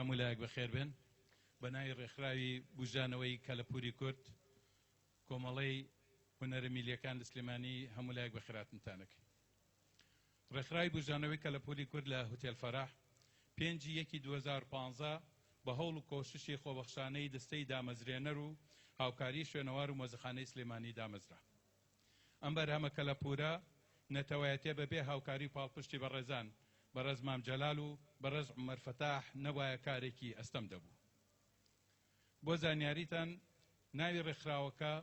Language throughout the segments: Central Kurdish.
هەموو لایەک بەخێر بن بەناوی ڕێکخراوی بوژانەوەی کەلەپوری کورد کۆمەڵەی هونەرە میلیەکان لە سلێمانی هەموو لایەک بەخێراتنتانەکەی ڕێکخراوی بوژانەوەی کەلەپوری کورد لە هوتێل فەراح 5/1/2015 بە هەوڵ و کۆششی خۆبەخشانەی دەستەی دامەزرێنەر و هاوکاری شوێنەوار و مۆزەخانەی سلێمانی دامەزرا ئەم بەرهەمە کەلەپورە نەتەوایەتێ بەبێ هاوکاری و پاڵپشتی بەڕێزان بەڕێز مام جەلال و بەڕێز عومەر فەتاح نەبایە کارێکی ئەستەم دەبوو بۆ زانیاریتان ناوی ڕێکخراوەکە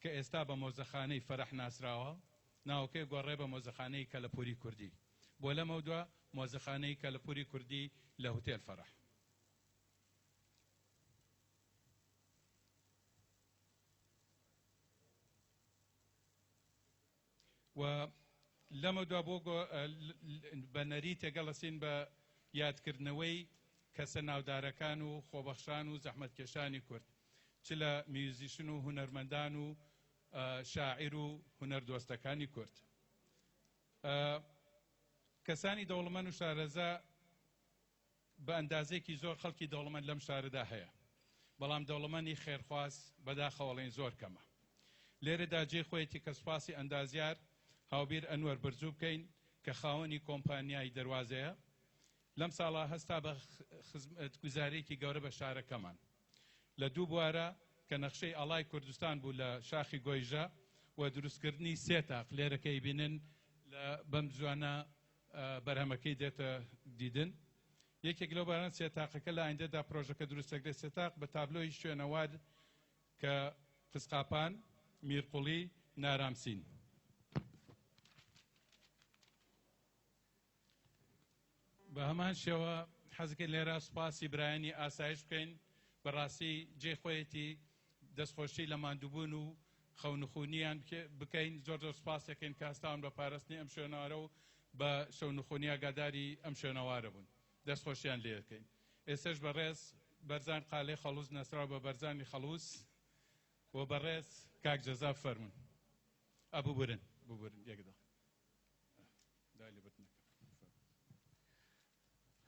کە ئێستا بە مۆزەخانەی فەرەح ناسراوە ناوەکەی گۆڕێ بە مۆزەخانەی کەلەپوری کوردی بۆ لەمە دووە مۆزەخانەی کەلەپوری کوردی لە هوتێل فەرەح و لەمە دووە بۆ بە نەری تێگەڵەسین بە یادکردنەوەی کەسە ناودارەکان و خۆبەخشان و زەحمەتکێشانی کورد چ لە میوزیشن و هونەرمەندان و شاعیر و هونەردۆستەکانی کورد کەسانی دەوڵەمەند و شارەزا بە ئەندازەیەکی زۆر خەڵکی دەوڵەمەند لەم شارەدا هەیە بەڵام دەوڵەمەندی خێرخواز بەداخەوەڵێن زۆر کەمە لێرەدا جێ خۆیەتی کە سوپاسی ئەندازیار هاوبیر ئەنوەر بەرزوو بکەین کە خاوەنی کۆمپانیای دەروازەیە لەم ساڵا هەستا بە خزمەتگوزارێکی گەورە بە شارەکەمان لە دوو بوارە کە نەخشەی ئەڵای کوردستان بوو لە شاخی گۆیژە و دروستکردنی سێ تاق لێرەکەی بینن لە بەم جوانە بەرهەمەکەی دێتە دیدن یەکێک لەو باران سێ تاقەکە لە ئایندەدا پرۆژەکە دروستەکرێت سێ تاق بە تابلۆی شوێنەوار کە قسقاپان میرقوڵی نارامسین بە هەمان شێوە حەزەکەین لێرە سوپاسی برایانی ئاسایش بکەین بەڕاستی جێ خۆیەتی دەستخۆشی لە ماندووبوون و خەونخونیان بکەین زۆر زۆر سپاسەکەین کاستان بە پاراستنی ئەم شوێنەوارە و بە شەونخونی ئاگاداری ئەم شوێنەوارە بوون دەستخۆشیان لێ دەکەین ئێستش بەڕێز بەرزان قالەی خەڵووس نەسراوە بە بەرزانی خەڵووس و بەڕێز کاک جەزا فەرمون ببورن یەکدا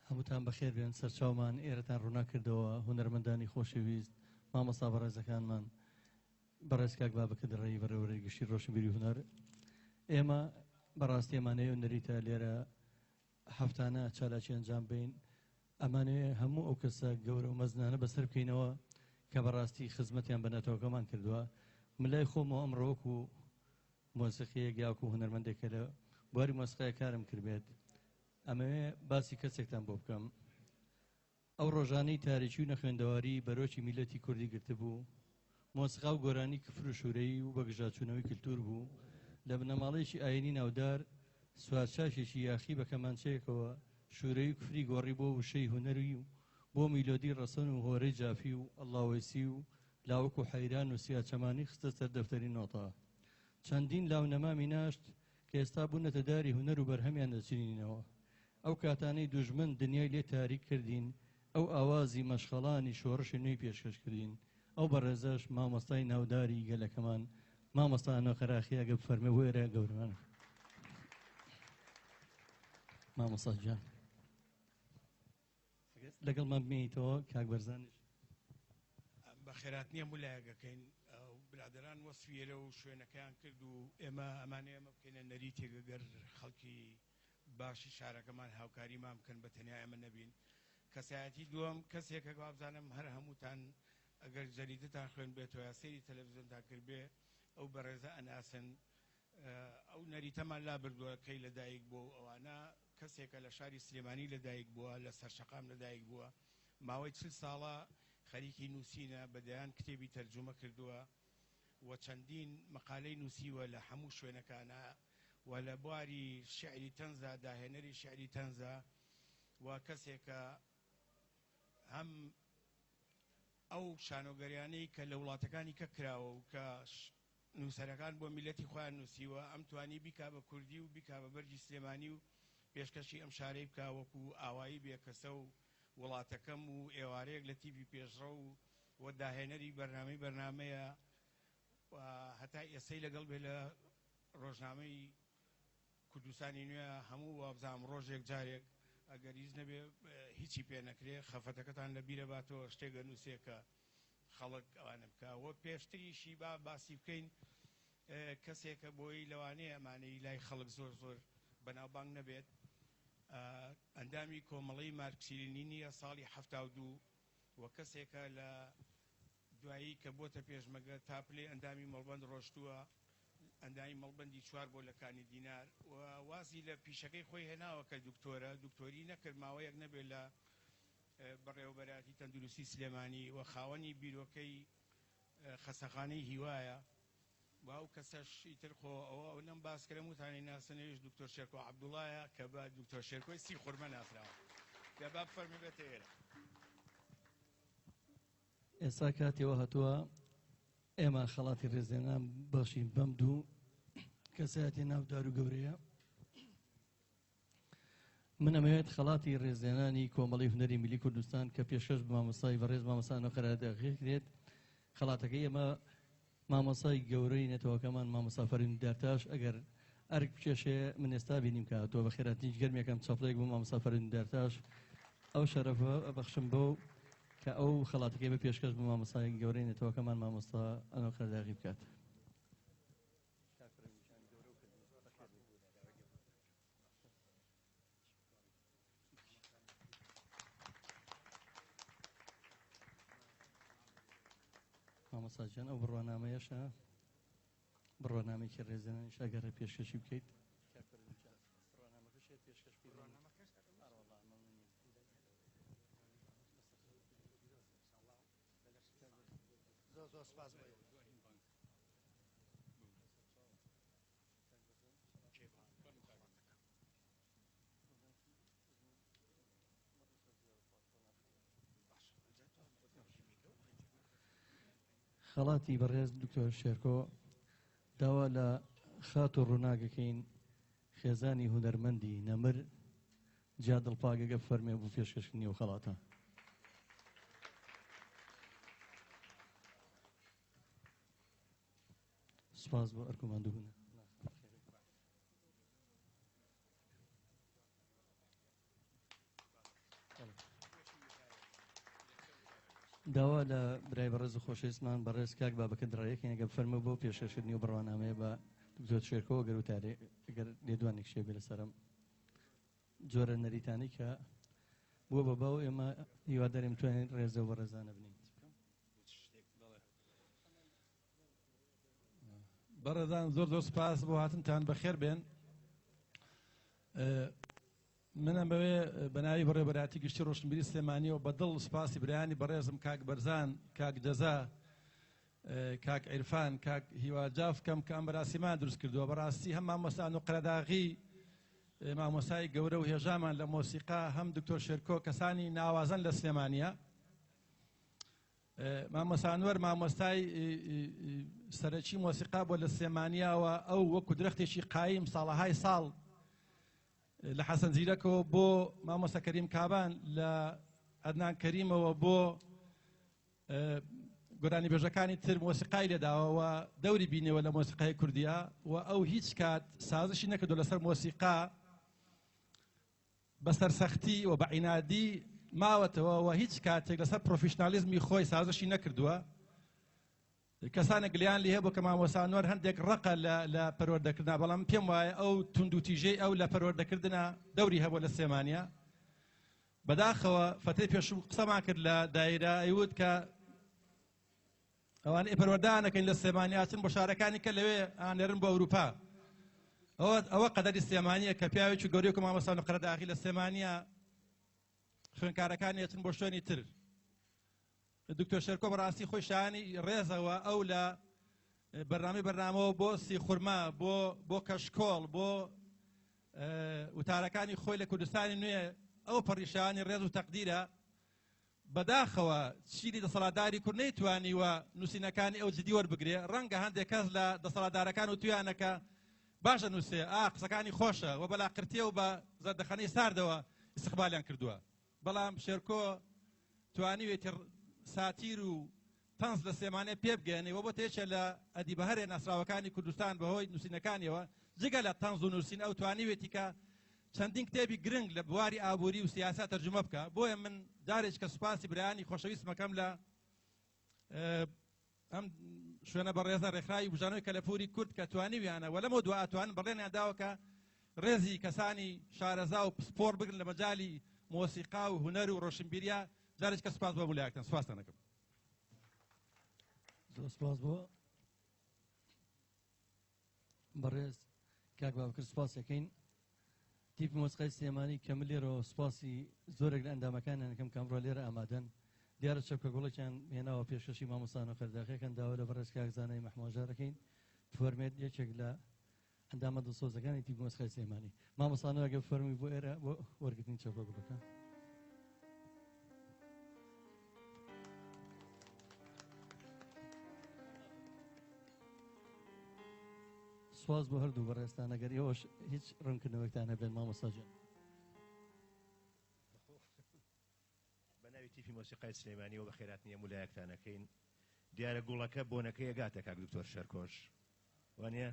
هەمووتان بەخێر بێن سەرچاومان ئێرەتان ڕوونا کردەوە هونەرمەندانی خۆشەویست مامۆستا بەڕێزەکانمان بەڕێز کاک بابەکە دەڕێی بەرەوەرەی گشتی ڕۆشنبیری هونەر ئێمە بەڕاستی ئەمانەیە هونەریتە لێرە هەفتانە چالاکی ئەنجام بین ئەمانەیە هەموو ئەو کەسە گەورە و مەزنانە بەسەر بکەینەوە کە بەڕاستی خزمەتیان بە نەتەوەکەمان کردووە ملای خۆمەوە ئەمڕۆوەکو مۆسیقیەک یاکو هونەرمەندێکە لە بواری مۆسیقیە کارم کردبێت ئەمەوێ باسی کەسێکتان بۆ بکەم ئەو ڕۆژانەی تاریکی و نەخوێندەواری بەرۆکی میلەتی کوردی گرتبوو مۆسیقا و گۆرانی کفر و شوورەیی و بەگژاچوونەوەی کلتور بوو لە بنەماڵەیەکی ئاینی ناودار سوارچاشێکی یاخی بە کەمانچەیەکەوە شوورەی و کفری گۆڕی بۆ وشەی هونەری و بۆ میلۆدی ڕەسەن و هۆرەی جافی و ئەڵڵاوێسی و لاوەک و حەیران و سیاچەمانی خستە سەر دەفتەری نۆتە چەندین لاونەمامی ناشت کە ئێستا بوونەتە داری هونەر و بەرهەمیان دەچینینەوە ئەو کاتانەی دوژمن دنیای لێ تاریک کردین ئەو ئاوازی مەشخەڵانی شۆڕشی نوێی پێشکەش کردین ئەو بەڕێزەش مامۆستای ناوداری گەلەکەمان مامۆستا ئەنۆخەراخی ئەگە بفەرمێ وێرە گەورەمان مامۆستا جان لەگەڵمان بمێنیتەوە کاک بەرزانش بە خێرات نییە مولایەکەکەین برادران وەسفیێرە و شوێنەکەیان کرد و ئێمە ئەمانەیە ئەمە بکەینە نەری تێگەگەر خەڵکی باشی شارەکەمان هاوکاریمان بکەن بە تەنیا ئەمە نەبین کەسایەتی دووەم کەسێکە وابزانم هەر هەمووتان ئەگەر جەریدتان خوێن بێتەوە یا سەیری تەلەڤیزیۆنتان کرد بێ ئەو بەڕێزە ئەناسن ئەو نەریتەمان لابردووە کەی لەدایک بووە ئەوانە کەسێکە لە شاری سلێمانی لەدایک بووە لە سەرشەقام لەدایک بووە ماوەی 40 ساڵە خەریکی نووسینە بەدەیان کتێبی تەرجمە کردووە و چەندین مەقالەی نووسیوە لە هەموو شوێنەکانە و لە بواری شعری تەنزا داهێنەری شعری تەنزا و کەسێکە هەم ئەو شانۆگەریانەی کە لە وڵاتەکانی کە کراوە و کە نووسەرەکان بۆ میلەتی خۆیان نووسیوە ئەم توانی بیکا بە کوردی و بیکا بە بەرگی سلێمانی و پێشکەشی ئەم شارەی بکا وەکو ئاوایی بێکەسە و وڵاتەکەم و ئێوارەیەک لە تیڤی پێشڕە و داهێنەری بەرنامەیە هەتا ئێسەی لەگەڵ بێ لە ڕۆژنامەی کوردستانی نوێ هەموو وابزانام ڕۆژێک جارێک ئەگەر هیچ نەبێ هیچی پێ نەکرێ خەفەتەکەتان لە بیرە باتەوە شتێکە نووسێکە خەڵک ئەوانە بکە وە پێشتریشی باسی بکەین کەسێکە بۆی لەوانەیە ئەمانەی لای خەڵک زۆر زۆر بەناوبانگ نەبێت ئەندامی کۆمەڵەی مارکسیلینیە ساڵی 72 وە کەسێکە لە دوایی کە بۆتە پێشمەگە تاپلێ ئەندامی مەڵبەند ڕۆشتووە ئەندامی مەڵبەندی چوار بۆ لەکانی دینار و وازی لە پیشەکەی خۆی هێناوە کە دکتۆرە دکتۆری نەکرد ماوەیەک نەبێت لە بەڕێوەبەراتی تەندروستی سلێمانی و خاوەنی بیرۆکەی خەسەخانەی هیوایە و ئەو کەسەش ئیتر خۆ ئەوە نەم باسکرە وتانی ناسنەوێش دکتۆر شێرکۆ عەبدوڵایە کە بە دکتۆر شێرکۆی سی خورمە ناسراوە کە با بفەرمی بێتە ئێرە ئێستا کاتێوە هەتووە ئێمە خەڵاتی ڕێزێنان باشین بەم دوو کەسایەتی ناودار و گەورەیە من ئەمەوێت خەڵاتی ڕێزێنانی کۆمەڵی هونەری میلی کوردستان کە پێشکەش بە مامۆستای بەڕێز مامۆستا نەخەرادەغێکرێت خەڵاتەکەی ئەمە مامۆستای گەورەی نێتەوەکەمان مامۆستا فەرین دارتاش ئەگەر ئەرک بچێشێ من ئێستا بینیم کە تۆ بە خێراتنیش گەرمێکم چاپڵێک بوو مامۆستا فەرین دارتاش ئەو شەرەفە بەخشم بۆ کە ئەو خەڵاتەکەی بە پێشکەش بە مامۆستای گەورەی نێتەوەکەمان مامۆستا ئەنۆخەرداغی بکات مامۆستا جان ئەو بڕوانامەیەشە بڕوانامێکی ڕێزێنانیش ئەگەر پێشکەشی بکەیت زۆر سپاس خەڵاتی بەڕێز دکتۆر شێرکۆ داوا لە خات و ڕووناکەکەین خێزانی هونەرمەندی نەمر جا دڵپاگەگە فەرمێ بوو پێشکەشکردنی و خەڵاتە. سپاس بۆ ئەرکوماندووبوون. داوا لە برای بەڕێز و خۆشەویستمان بەڕێز کاک بابەکە دڕایەکەین ئەگە بفەرمە بۆ پێشکەشکردنی و بڕوانامەیە بە دکتۆر شێرکۆ گەر وتارێ ئەگەر لێدوانێک شێ بێ لەسەرم جۆرە نەریتانی کە بووە بە باو ئێمە هیواداریم توانین ڕێزە و بەڕێزانە بنین. بەڕێزان زۆر زۆر سپاس بۆ هاتنتان بەخێر بێن. منم بەوێ بەناوی بەڕێوەبەراتی گشتی ڕۆشنبیری سلێمانیەوە بەدڵ سپاسی برایانی بەڕێزم کاک بەرزان، کاک جەزا، کاک عیرفان، کاک هیواجاف کەم کە ئەم بەراسیمان دروست کردووە. بەڕاستی هەم مامۆستان و قەرەداغی مامۆستای گەورە و هێژامان لە مۆسیقا، هەم دکتۆر شێرکۆ کەسانی ناوازن لە سلێمانیە. مامۆستانوەر مامۆستای سەرەکی مۆسیقا بۆ لە سلێمانیاوە ئەو وەکو درەختێکی قایم ساڵەهای ساڵ لە حەسەن زیرەکەوە بۆ مامۆستا کەریم کابان، لە ئەدنان کەریمەوە بۆ گۆرانی بێژەکانی تر مۆسیقای لێداوەوە دەوری بینەوە لە مۆسیقای کوردیە و ئەو هیچ کات سازشی نەکردو لەسەر مۆسیقا بەسەر سەختی و بە عینادی ماوەتەوە و هیچ کاتێک لەسەر پرۆفیشنالیزمی خۆی سازشی نەکردووە. کەسانێک گلیان لێ هەبوو کە مامۆستانوەر هەندێک ڕقە لە پەروەردەکردنا، بەڵام پێم وایە ئەو توندوتیژەی ئەو لە پەروەردەکردنا دەوری هەبوو لە سلێمانیە. بەداخەوە فەتەی پێشوو قسەمان کرد لە دایرە ئەیوت کە ئەوان پەروەردانەکەین لە سلێمانیاچن بۆ شارەکانی کە لەوێ ئانێرن بۆ ئەوروپا. ئەوە قەدەری سلێمانیە کە پیاوێکی گەورەی و مامۆستان و قەرەداغی لە سلێمانیە خوێنکارەکانی ئەچن بۆ شوێنی تر. دکتۆر شێرکۆ بەڕاستی خۆی شایانی ڕێزەوە ئەو لە بەرنامەوە بۆ سیخورما، بۆ کەشکۆڵ، بۆ وتارەکانی خۆی لە کوردستانی نوێ ئەو پەڕیشانی ڕێز و تەقدیرە. بەداخەوە چیری دەسەڵاتداری کورد نەیتوانیوە نووسینەکانی ئەو جدی وەربگرێ. ڕەنگە هەندێک کەس لە دەسەڵاتدارەکان و تویانەکە باشە نووسێ قسەکانی خۆشە و بەلاقرتێ و بە زەردەخەنەی ساردەوە استقبالیان کردووە. بەڵام شێرکۆ توانیوێتی ساتیر و تەنز لە سلێمانێ پێ بگەێنێەوە بۆ تێچە لە ئەدیبەهەرێ ناسراوەکانی کوردستان بەهۆی نووسینەکانیەوە. جگە لە تەنز و نووسین ئەو توانیوێتی کە چەندین کتێبی گرنگ لە بواری ئابووری و سیاسە تەرجمە بکە. بۆیە من جارێک کە سوپاسی برایانی خۆشەویستمەکەم لە ئەم شوێنە بەڕێزە ڕێکخراوی بژانەوەی کەلەپوری کورد کە توانیویانە و لەمە دووە ئەتوانن بەڕێنیان داوە کە ڕێزی کەسانی شارەزا و سپۆر بگرن لە مەجای مۆسیقا و هونەر و ڕۆشنبیریە. جارێک کە سوپاس بۆ بولایەکتان سوپاسان دەکەم. زۆر سپاس بۆ بەڕێز کاک بابەکر سپاس یەکەین. تیپی مۆسیقای سلێمانی کە من لێرەوە سپاسی زۆرێک لە ئەندامەکانیان دەکەم کە ئەمڕۆ لێرە ئامادەن. دیارە چەپکە گوڵێکیان هێناوە پێشکەشی مامۆستان و قەرەداغیەکان داوا لە بەڕێز کاک زانای مەحمۆژار دەکەین فەرمێت یەکێک لە ئەندامە دڵسۆزەکانی تیپی مۆسیقای سلێمانی. مامۆستانەوە ئەگە فەرمی بۆ ئێرە بۆ وەرگرتنی چەپکە گوڵەکە. سواز بۆ هەردوو بەڕێستان ئەگەر ئێوەش هیچ ڕوونکردنەوەکتان هەبێت مامۆستا جان. بەناوی تیفی مۆسیقای سلێمانی و بە خێراتنیە مولایەکتانەکەین. دیارە گوڵەکە بۆنەکەی ئەگاتە کاک دکتۆر شێرکۆش وانە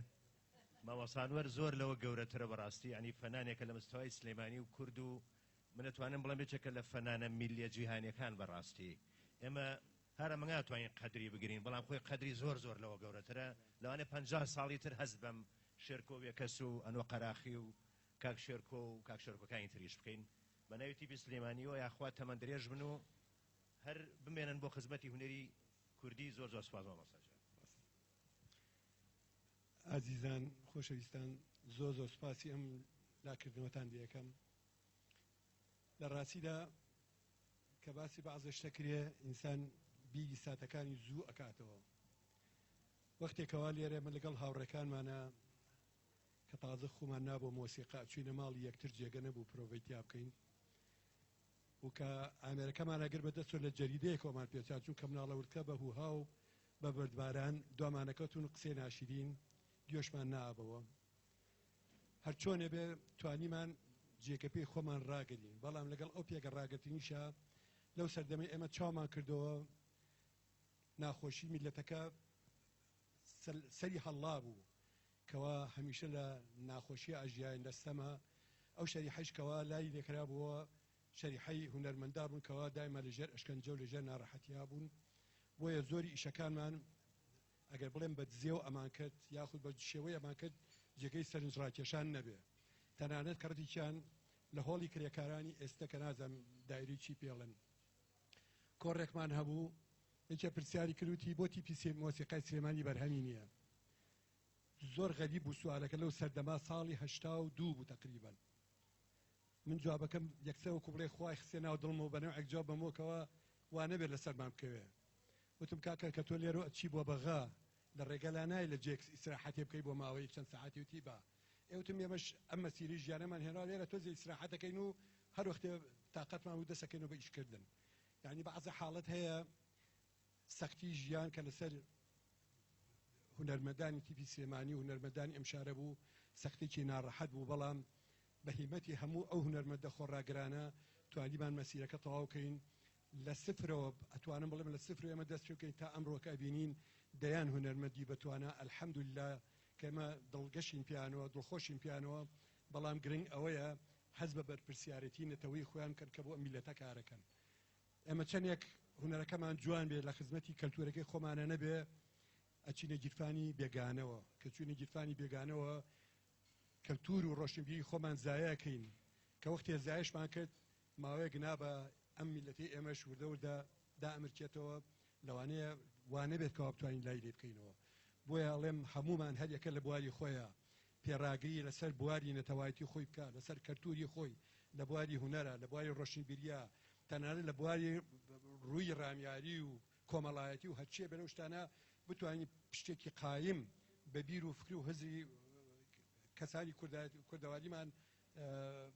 مامۆستانوەر زۆر لەوە گەورەترە بەڕاستی، ینی فەنانێکە لە مستەوای سلێمانی و کورد و من دەتوانم بڵێم بێچێکە لە فەنانە میلیە جیهانیەکان بەڕاستی. ئێمە هەرە مەناتوانین قەدری بگرین، بەڵام خۆی قەدری زۆر زۆر لەوە گەورەترە. لەوانێ 50 ساڵی تر هەست بەم شێرکۆ بێکەس و ئەنوە قەراخی و کاک شێرکۆ و کاک شێرکۆکانی تریش بکەین بەناوی تیپی سلێمانیەوە یاخوا تەمەن درێژ بن و هەر بمێنن بۆ خزمەتی هونەری کوردی. زۆر زۆر سوپاس مامۆستا. عزیزان خۆشەویستان، زۆر زۆر سوپاسی ئەم لاکردنەوەتان دەکەم. لە ڕاستیدا کە باسی بەعزە شتەکرێ ئینسان بیری ساتەکانی زوو ئەکاتەوە. وەختێکەوە لێرە من لەگەڵ هاوڕێکانمانە کە تازە خۆمان نابۆ مۆسیقا چوینە ماڵی یەکتر جێگە نەبوو پرۆڤەیتیا بکەین و کە ئامێرەکەمان ئەگەر بەدەستۆ لە جەریدەیەکەوەمان پێچات چوون کە مناڵەورکە بە هوها و بە بەردباران دوامانەکەتون قسەی ناشرین گوێشمان نابەوە هەر چۆنێ بێ توانیمان جێگەپێی خۆمان ڕاگەرین بەڵام لەگەڵ ئەو پێگە ڕاگرتنیشە لەو سەردەمەی ئێمە چاومان کردەوە ناخۆشی میلەتەکە سەری هەڵا بوو کەوا هەمیشە لە ناخۆشی ئاژیان دەستەمە ئەو شەریحەشکەوە لای لێکرا بووە شەریحەی هونەرمەندا بوون کەوا دایما لەژێر ئەشکەنجە و لەژێر ناڕەحەتیا بوون بۆیە زۆری ئیشەکانمان ئەگەر بڵێن بە دزێ و ئەمان کرد یاخود بە شێوەی ئەمان کرد جێگەی سەرنج ڕاکێشان نەبێ تەنانەت کەڕتیان لە هۆڵی کرێکارانی ئێستا کە نازەم دایری چی پێڵن کۆڕێکمان هەبوو یەکێ پرسیاری کردوتی بۆ تیپی مۆسیقای سلێمانی بەرهەمی نییە زۆر غەریب بوو سوالەکە لەو سەردەما ساڵی 82 بوو تقریبا من جوابەکەم یەکسەر وەکو بڵێ خوای خسێ ناو دڵمە و بەنەوەی جواب بەمەوەکەوە وا نەبێت لەسەرمان بکەوێ وتم کاکە کە تۆ لێرە چی بۆ بەغا لە ڕێگە لا نای لە جێک ئیسراحەتێ بکەی بۆ ماوەی چەند سەعاتی وتی با ئێوتم ئێمەش ئەم مەسیری ژیانەمان هێنا لێرە تۆزی ئیسراحەتەکەین و هەر وەختێ تااقەتمان و دەسەکەین و بە ئیشکردن یعنی بەعزە حاڵەت هەیە سەختی ژیان کە لەسەر هونەرمەندانی تیپی سلێمانی و هونەرمەندانی ئەم شارە بوو سەختێکی ناڕەحەت بوو بەڵام بەهیمەتی هەموو ئەو هونەرمەندە خۆڕاگرانە توانیمان مەسیرەکە تەواوکەین لە سفرەوە ئەتوانم بڵێم لە سفر ئێمە دەست پێکەین تا ئەمڕۆکە بینین دەیان هونەرمەندی بەتوانە ئەلحەمدوللا کە ئێمە دڵگەشین پیانەوە دڵخۆشین پیانەوە بەڵام گرنگ ئەوەیە حەز بە بەرپرسیارەتی نەتەوەی خۆیان کرد کە بۆ میلەتە کارەکەن ئێمە چەندێک هونەرەکەمان جوان بێ لە خزمەتی کەلتورەکەی خۆمانە نەبێ ئەچینە گیرفانی بێگانەوە کە چوونە گیرفانی بێگانەوە کەلتور و ڕۆشنبیری خۆمان زایەکەین کە وەختێ زایشمان کرد ماوەیەک نابە ئەم میلەتی ئێمە شوردە وردە دائەمرکێتەوە لەوانەیە وانە بێت کەوا بتوانین لای لێ بکەینەوە بۆیە ئەڵێم هەمومان هەر یەکە لە بواری خۆیە پێڕاگری لەسەر بواری نەتەوایەتی خۆی بکە لەسەر کەلتوری خۆی لە بواری هونەرە لە بواری ڕۆشنبیریە تەنانەت لە بواری ڕووی ڕامیاری و کۆمەڵایەتی و هەرچیە بەرەو شتانە بتوانین پشتێکی قایم بە بیر و فکر و هەزری کەسانی کوردەواریمان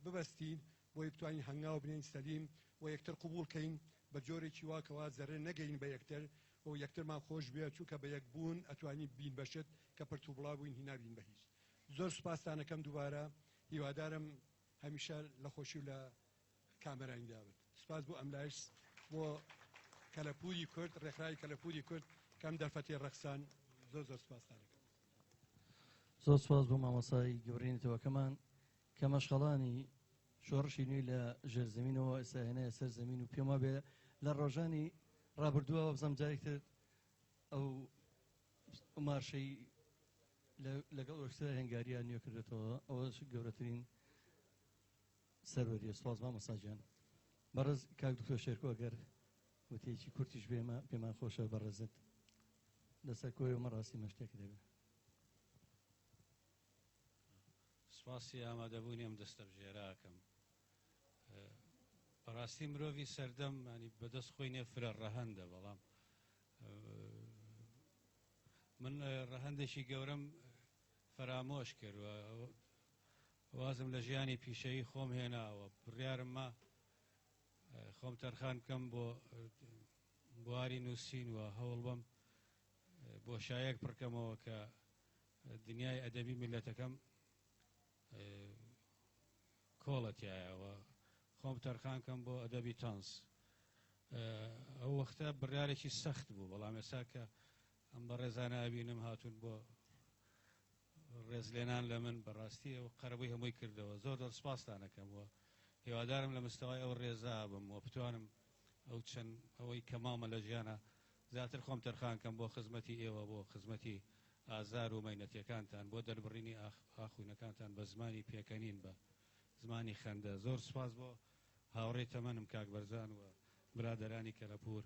ببەستین بۆی بتوانین هەنگاو بنین سەلیم و یەکتر قبولکەین بە جۆرێکی واکەوا زەرێ نەگەین بە یەکتر و یەکترمان خۆش بێ چونکە بە یەک بوون ئەتوانین بین بەشت کە پرت و بڵاو بووین هی نابین بە هیچ زۆر سوپاسدانەکەم دووبارە هیوادارم هەمیشە لە خۆشی و لە کامەرانی دابێت سوپاس بۆ ئەملاش بۆ کەلەپوری کورد ڕێکخراوی کەلەپوری کورد کەم دەرفەتی ڕەخسان زۆر زۆر سوپاسدانەکەم زۆر سوپاس بۆ مامۆسای گەورەینەتەوەکەمان کە مەشغەڵانی شۆڕشی نوێی لە ژێرزەمینەوە ئێستا هێنایە سەر زەمین و پێم وابێ لە ڕۆژانی ڕابردووەوە بزەم جارێکتر ئەو مارشەی لەگەڵ ئۆرکسترا هەنگاریە نوێ کردێتەوە ئەوەش گەورەترین سەروەریە سوپاس مامۆساجیان بەڕێز کاک دکتۆر شێرکۆ ئەگەر وتەیەکی کورتیش بێمە پێمان خۆشە بەڕێزت لەسەر کۆی و مەڕاستی مەشتێک دەبێت سپاسی ئامادەبوونی ئەم دەستە بژێراکەم بەڕاستی مرۆڤی سەردەم ینی بەدەست خۆی نێ فرە ڕەهەندە بەڵام من ڕەهەندێکی گەورەم فەرامۆش کردوە وازم لە ژیانی پیشەیی خۆم هێناوە بڕیارم ما خۆم تەرخان بکەم بۆ بواری نووسین و هەوڵ بەم بۆ شایەک پڕکەمەوە کە دنیای ئەدەبی میلەتەکەم کۆڵەتیایەوە خۆم تەرخان کەم بۆ ئەدەبی تەنس ئەو وەختە بڕیارێکی سەخت بوو بەڵام ئێستا کە ئەم بە ڕێزانە ئەبینم هاتوون بۆ ڕێزلێنان لە من بەڕاستی ئەو قەرەبووی هەمووی کردەوە زۆر زۆر سوپاسدانەکەم هیوادارم لە مستەوای ئەو ڕێزا بم و بتوانم ئەو چەند ئەوەی کە مامە لە ژیانە زیاتر خۆم تەرخان کەم بۆ خزمەتی ئێوە بۆ خزمەتی ئازار و مەینەتیەکانتان بۆ دەربڕینی ئاخوینەکانتان بە زمانی پێکەنین بە زمانی خەندە زۆر سوپاس بۆ هاوڕێی تەمەنم کاک بەرزان و برادەرانی کەلەپور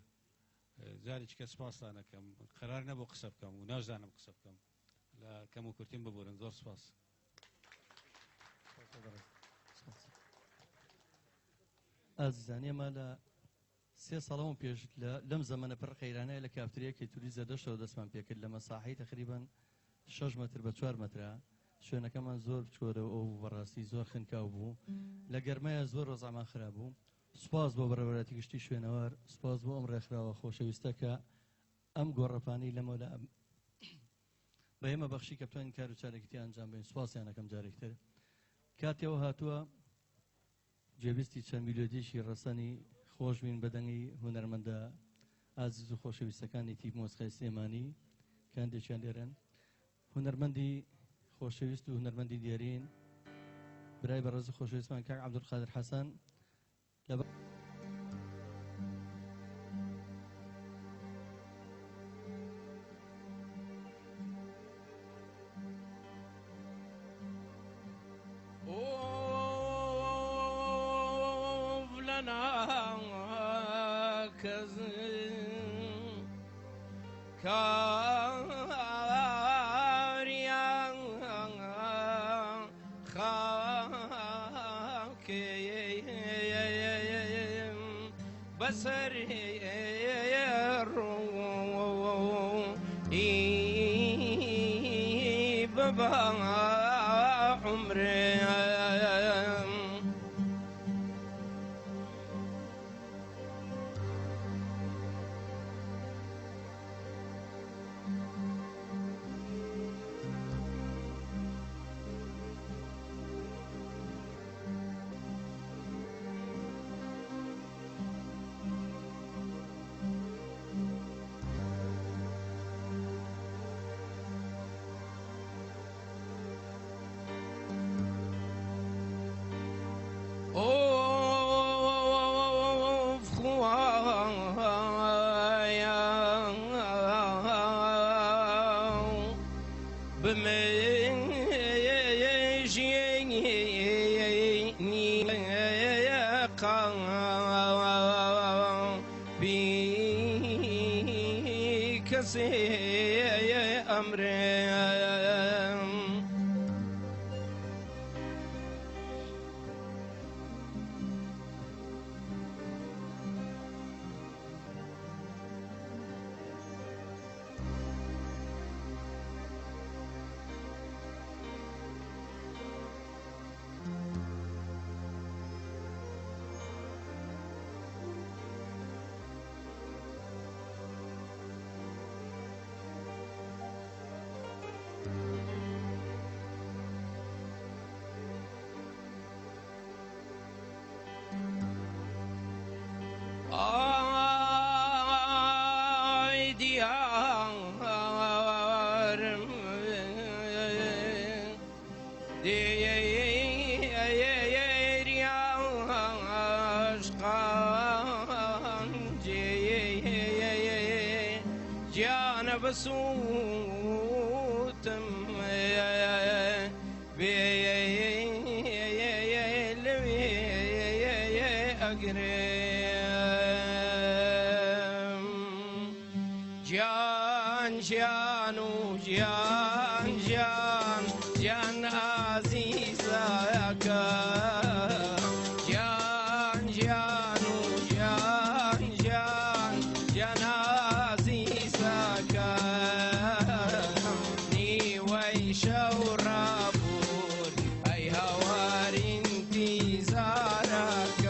جارێککە سوپاسدانەکەم قەرار نەبوو قسە بکەم و نازانم قسە بکەم لە کەم و کورتیم ببورن زۆر سوپاس ئازیزان ئێمە لە 3 ساڵەوە پێش لەم زەمەنە پڕ قەیرانەیە لە کافترەیەکی توریزە دەشتەوە دەستمان پێکرد لە مەساحەی تقریباً 6 مەتر بە 4 مەترە شوێنەکەمان زۆر بچکۆرە و بەڕاستی زۆر خنکاو بوو لە گەرمایە زۆر ڕۆژامان خراب بوو سوپاس بۆ بەڕێوەبەتی گشتی شوێنەوەر سوپاس بۆ ئەم ڕێکخراوە خۆشەویستە کە ئەم گۆڕەپانەی لەمەولا بە ئێمە بەخشی کە بتوانین کار و چارێکیتی ئەنجام بدەین. سوپاسیانەکەم جارێکتر. کاتێەوە هاتووە جێبیستی چەند میلۆدیشی ڕەسەنی خۆشبین بەدەنگی هونەرمەندە ئازیز و خۆشەویستەکانی تیپ مۆسیقای سلێمانی کاندێکیان لێرەن. هونەرمەندی خۆشەویست و هونەرمەندی دیێرین برای بەڕێز و خۆشەویستمان کاک عەبدولقادر حەسەن لە بسر بابا عمري بسوتم بيلوي أقرم جان جان وجان جان جان عزيزك جان جان وجان جان جان عزيزك ني ويشورابون أي هوار انتظارك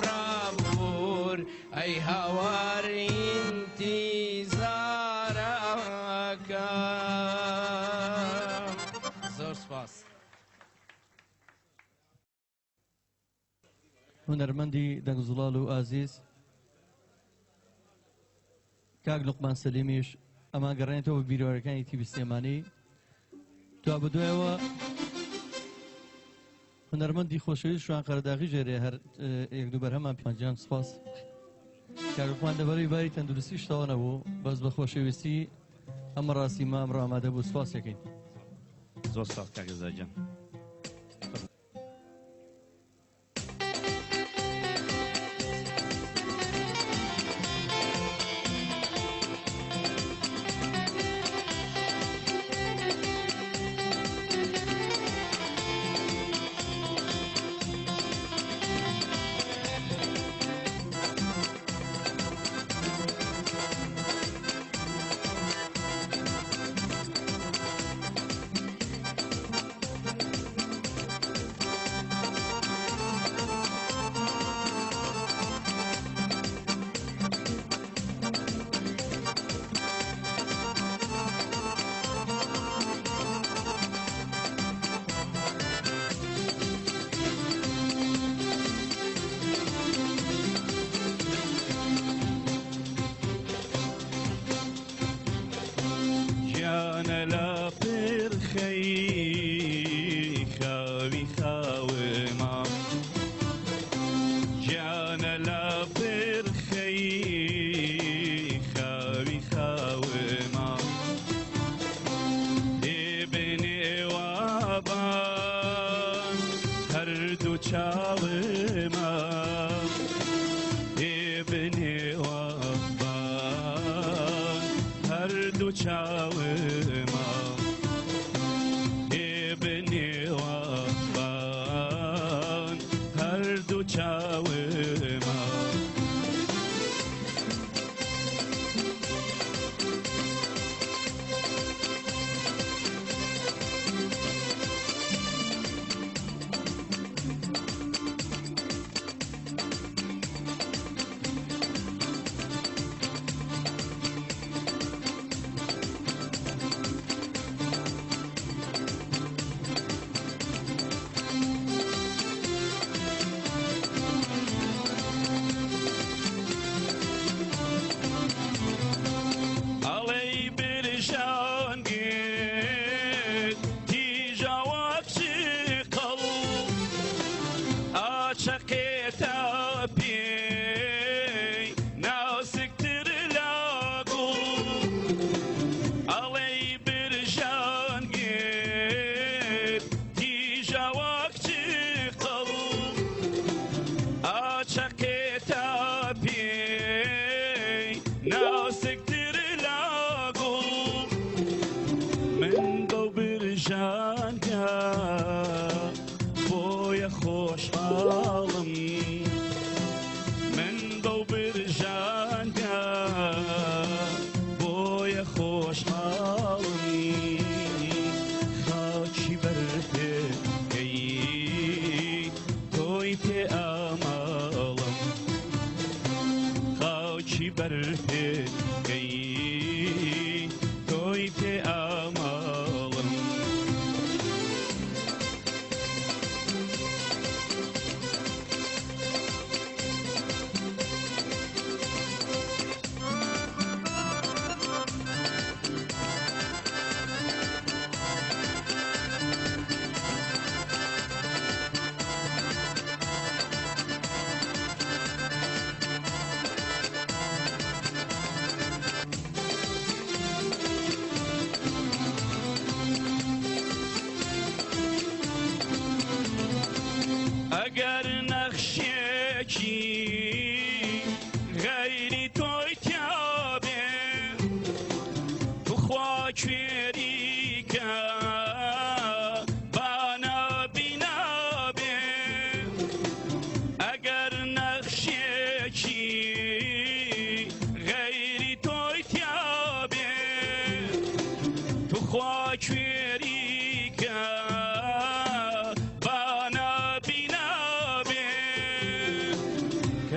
ربور أي هوار انتظارك زور سپاس. هونەرمەندی دەنگزوڵاڵ و ئازیز کاک لوقمان سەلیمیش ئەمان گەڕێنێتەوە بە بیرۆرەکانی تیبی سلێمانی. دوا بەدوایەوە هونەرمەندی خۆشەویست شوان قەرداغی ژێرێ هەر یەک دوو بەرهەمان پێنجیان سپاس. کاک لوقمان لەبەرەوەی باری تەندروستی شتەوە نەبوو بەس بە خۆشەویستی ئەمە ڕاستیمە ئەمڕۆ ئامادە بوو سپاس یەکەین. زۆر سپاس کاک زاجان.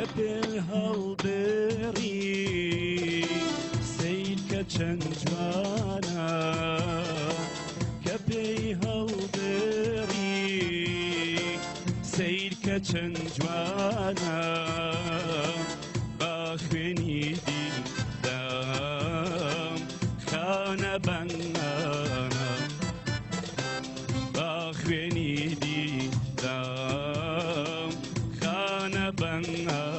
کە پێ هەڵبێڕی سیر کە چەند جوانە کە پێی هەڵبێڕی سیر کە چەند جوانە با خوێنی دیدەم خانە بەنگانە با خوێنی دیدەم خانە بەنگانە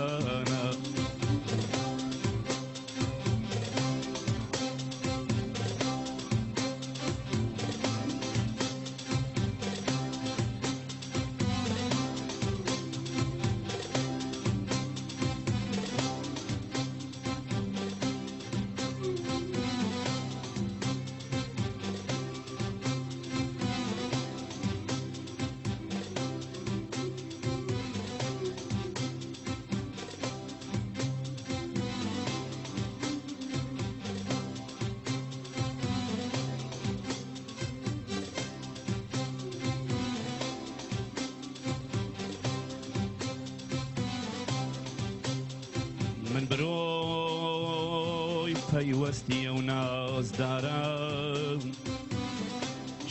من بڕۆی پەیوەستی ئەو نازدارم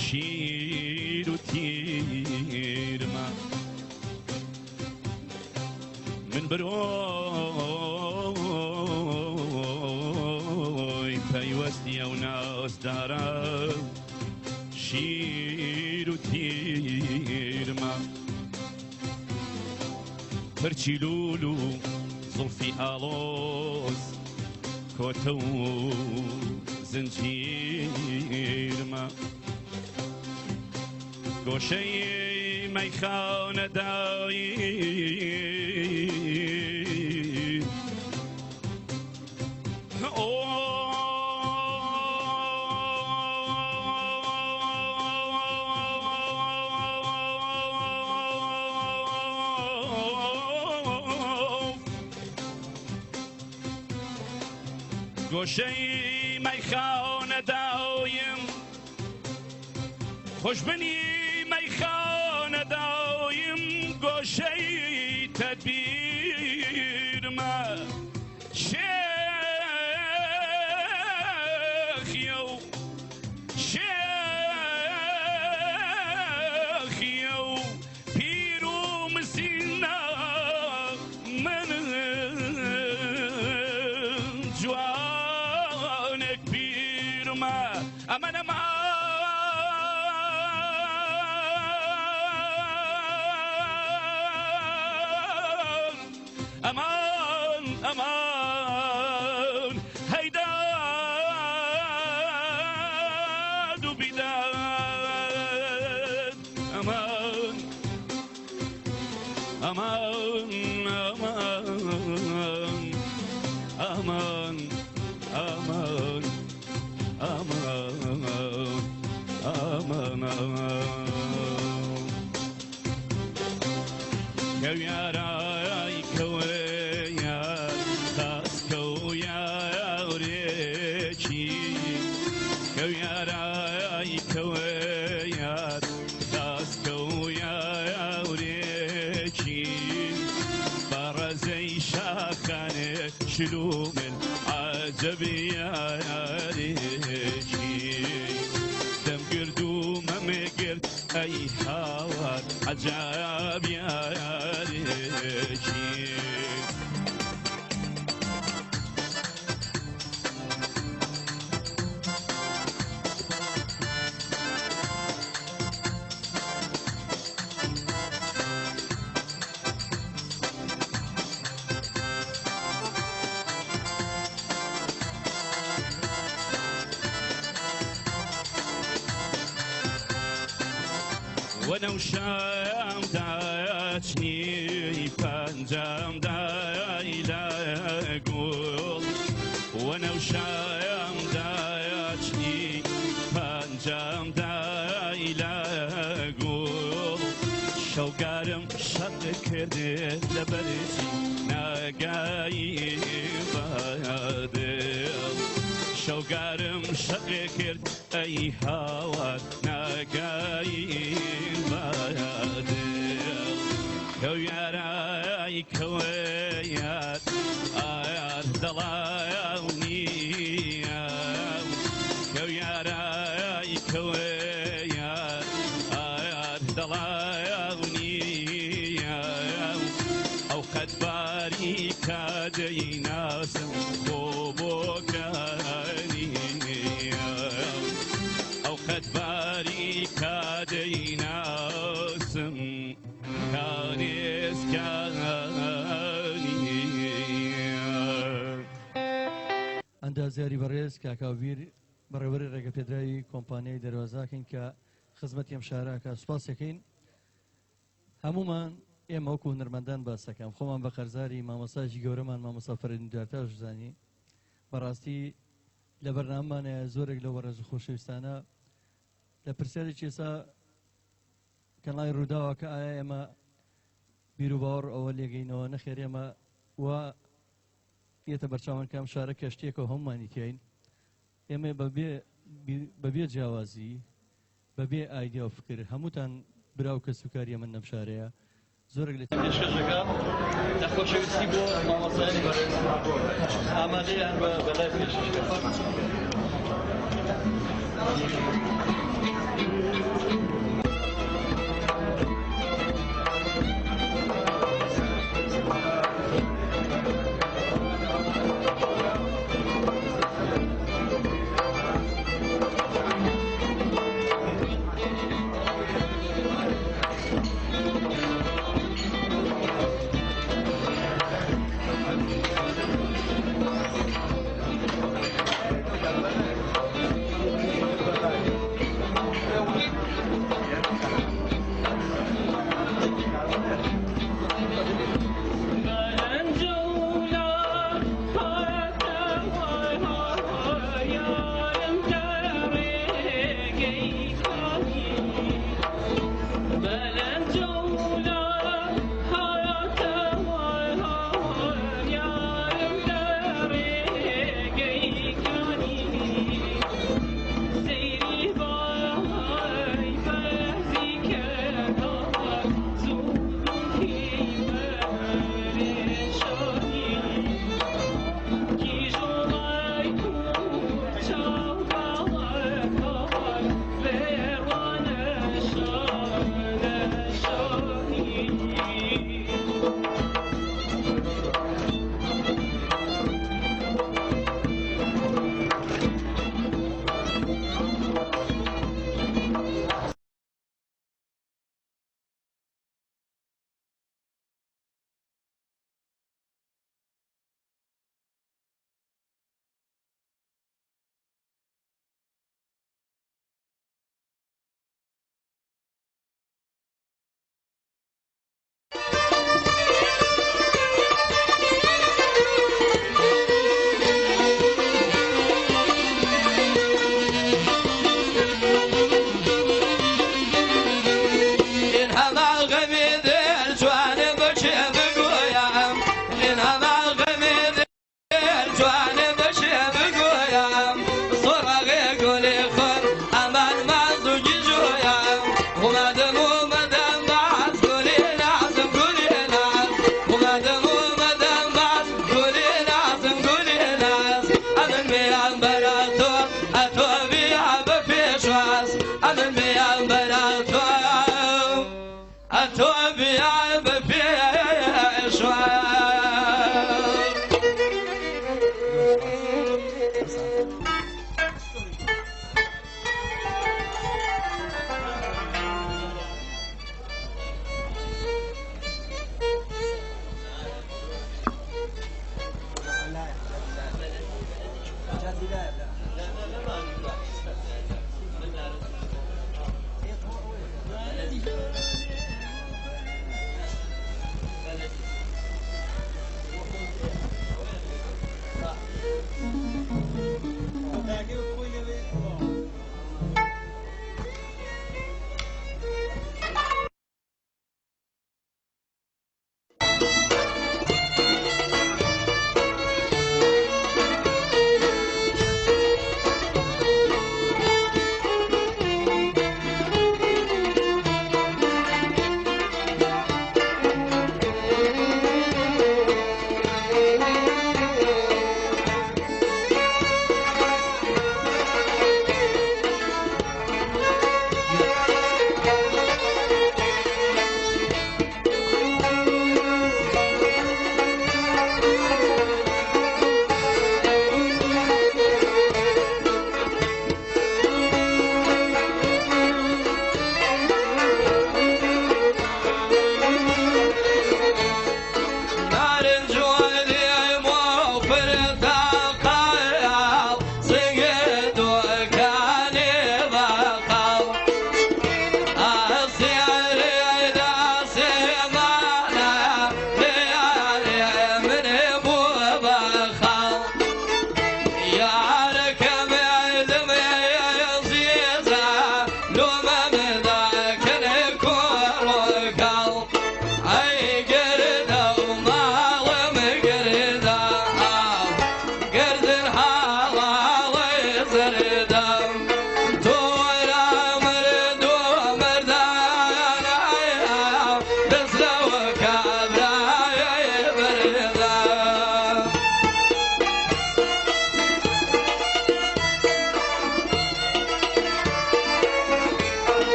شیر و تیرمە من بڕۆی پەیوەستی ئەو نازدارم شیر و تیرمە پەرچی لول و زڵفی ئاڵۆز کۆتە و زنجیرمە گۆشەی مەیخانەدایی گۆشەی مەیخانەدایم خۆشبنی مەیخانەدایم گۆشەی تەدبیرمە شێخیە و شێخیە و پیر و مسینە من جوانێک پیرمە ئەمە نەما ئەمان ئەمان هەیداد و بیداد ئەمان ئەمان ئەمان ئەمان ئەمان ئەمان ئەمان کەویارای کەوەیان تاسکە و یاورێکی کەویارای کەوەیان تاسکە و یاورێکی بەڕەزەی شاخانێ شلو من عەجەبی یارێکی دەمگرد و مەمێگرد ئەی هاوار عەجەب یارێکی وەنەوشام داچنی پەنجەم دای لە گوڵ وەنەوشام داچنی پەنجەم دای لە گوڵ شەوگارم شەق کردێ لە بەرزی ناگایی بەدڵ شەوگارم شەقێ کرد ئەی هاوار ناگایی بەدڵ کەویارای کەوێ یار ئایار دەڵاونی کەو یارای کەوێ یار ئایار دەڵاونی ئەو قەتباری کادەی ناسم بۆ بۆکانی ئەو قەتباری کادەی ناسم ئەندازیاری بەڕێز کاکاوبیر بەڕێوەری ڕێگەپێدراوی کۆمپانیای دەروازاکەین کە خزمەتی ئەم شارەکە سوپاسەکەین هەمومان ئێمە وەکو هونەرمەندان باسەکەم خۆمان بە قەرزاری مامۆستاژی گەورەمان مامۆستا فەرەدین دوارتاش زانی بەڕاستی لە بەرناممانەیە زۆرێک لەو بەڕێز و خۆشەویستانە لە پرسیارێکی ئێستا کەناڵی ڕووداوە کە ئایا ئێمە بیر و باوەڕ ئەوە لێگەینەوە نەخێر ئێمە وا ئێتە بەرچاوان کام شارە کەشتێکەوە هەمومانی تیاین ئێمە بەبێ جیاوازی بەبێ ئایدیا و فکر هەمووتان براو کە سوکاریە من نەم شارەیە زۆرێک لە پێشکەشەکە لە خۆشەویستی بۆ مامۆستایانی بەڕێز ئامادەیان بەلای پێشکەشەکە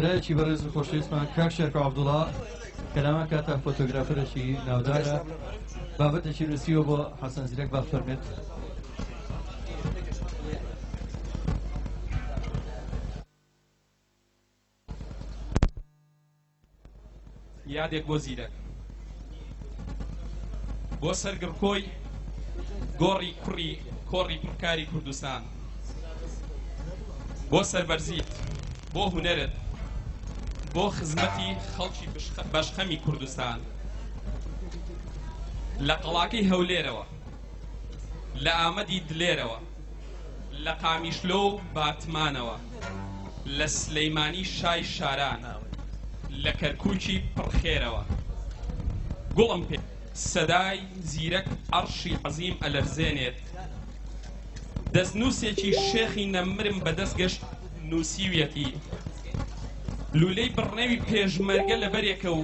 برایەکی بەڕێز خۆشەویستمان کاک شێرکۆ عەبدوڵڵا کەلامان کاتە فۆتۆگرافەرێکی ناودارە بابەتێکی نووسیوە بۆ حەسەن زیرەک با فەرمێت. یادێک بۆ زیرەک بۆ سەرگڕکۆی گۆڕی کوڕی کۆڕی پڕکاری کوردستان، بۆ سەربەرزیت، بۆ هونەرت، بۆ خزمەتی خەڵکی بەشخەمی کوردستان لە قەڵاکەی هەولێرەوە، لە ئامەدی دلێرەوە، لە قامیشلۆ و باتمانەوە، لە سلەیمانی شای شاران، لە کەرکووکی پڕخێرەوە گوڵم پێ سەدای زیرەک عەرشی عەزیم ئەلەرزێنێت. دەستنووسێکی شێخی نەمرم بەدەست گەشت نووسیویەتی، لولەی بڕنەوی پێشمەرگە لە بەرێکە و